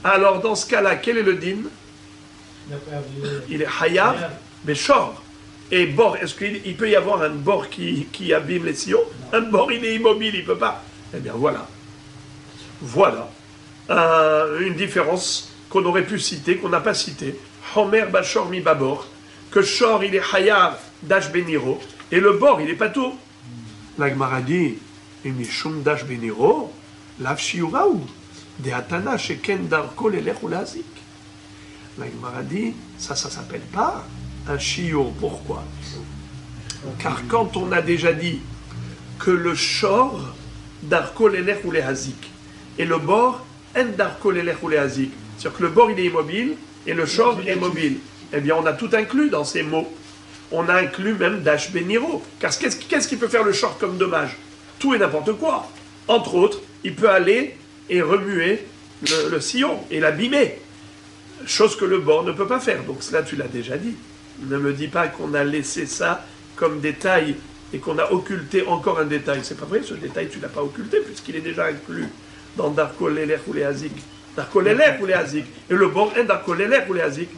Alors, dans ce cas-là, quel est le din? Il est Hayav, mais shor. Et bord, est-ce qu'il peut y avoir un bord qui abîme les sillons? Un bord, il est immobile, il ne peut pas. Eh bien, voilà. Voilà. Une différence qu'on aurait pu citer, qu'on n'a pas citée. Homer Bashor mi babor. Que shor, il est Hayav, Dash Beniro. Et le bord, il est pas tout. La Gemara dit, et Mishum Dash Beniro, Lav Shiuraou, de Hatana, Sheken Darko, Lelech ou Lazik. La Gemara dit, ça s'appelle pas un shiur. Pourquoi? Car quand on a déjà dit que le shor, darko lelech ou lehazik, et le bord, en darko lelech ou lehazik, c'est-à-dire que le bord il est immobile et le shor est mobile, eh bien on a tout inclus dans ces mots. On a inclus même dash beniro. Car qu'est-ce qui peut faire le shor comme dommage? Tout et n'importe quoi. Entre autres, il peut aller et remuer le sillon et l'abîmer. Chose que le bord ne peut pas faire. Donc cela, tu l'as déjà dit. Ne me dis pas qu'on a laissé ça comme détail et qu'on a occulté encore un détail. C'est pas vrai, ce détail, tu ne l'as pas occulté puisqu'il est déjà inclus dans Darko Lelech ou Lehazik. Darko Lelech ou Lehazik. Et le bord est Darko Lelech ou Lehazik.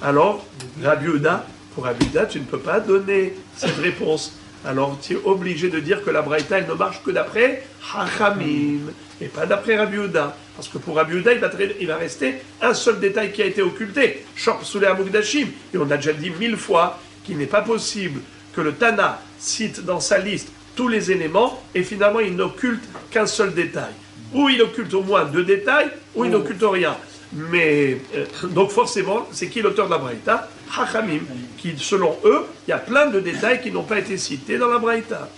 Alors, Rabbi Yehuda, pour Rabbi Yehuda, tu ne peux pas donner cette réponse. Alors, tu es obligé de dire que la Braïta, elle ne marche que d'après Hachamim et pas d'après Rabbi Yehuda. Parce que pour Rabbi Yehuda, il va rester un seul détail qui a été occulté, Shor Psoulé Amugdashim. Et on a déjà dit 1000 fois qu'il n'est pas possible que le Tana cite dans sa liste tous les éléments et finalement il n'occulte qu'un seul détail. Ou il occulte au moins 2 détails, ou il n'occulte rien. Mais, donc forcément, c'est qui l'auteur de la Braïta? Hachamim, qui selon eux, il y a plein de détails qui n'ont pas été cités dans la Braïta.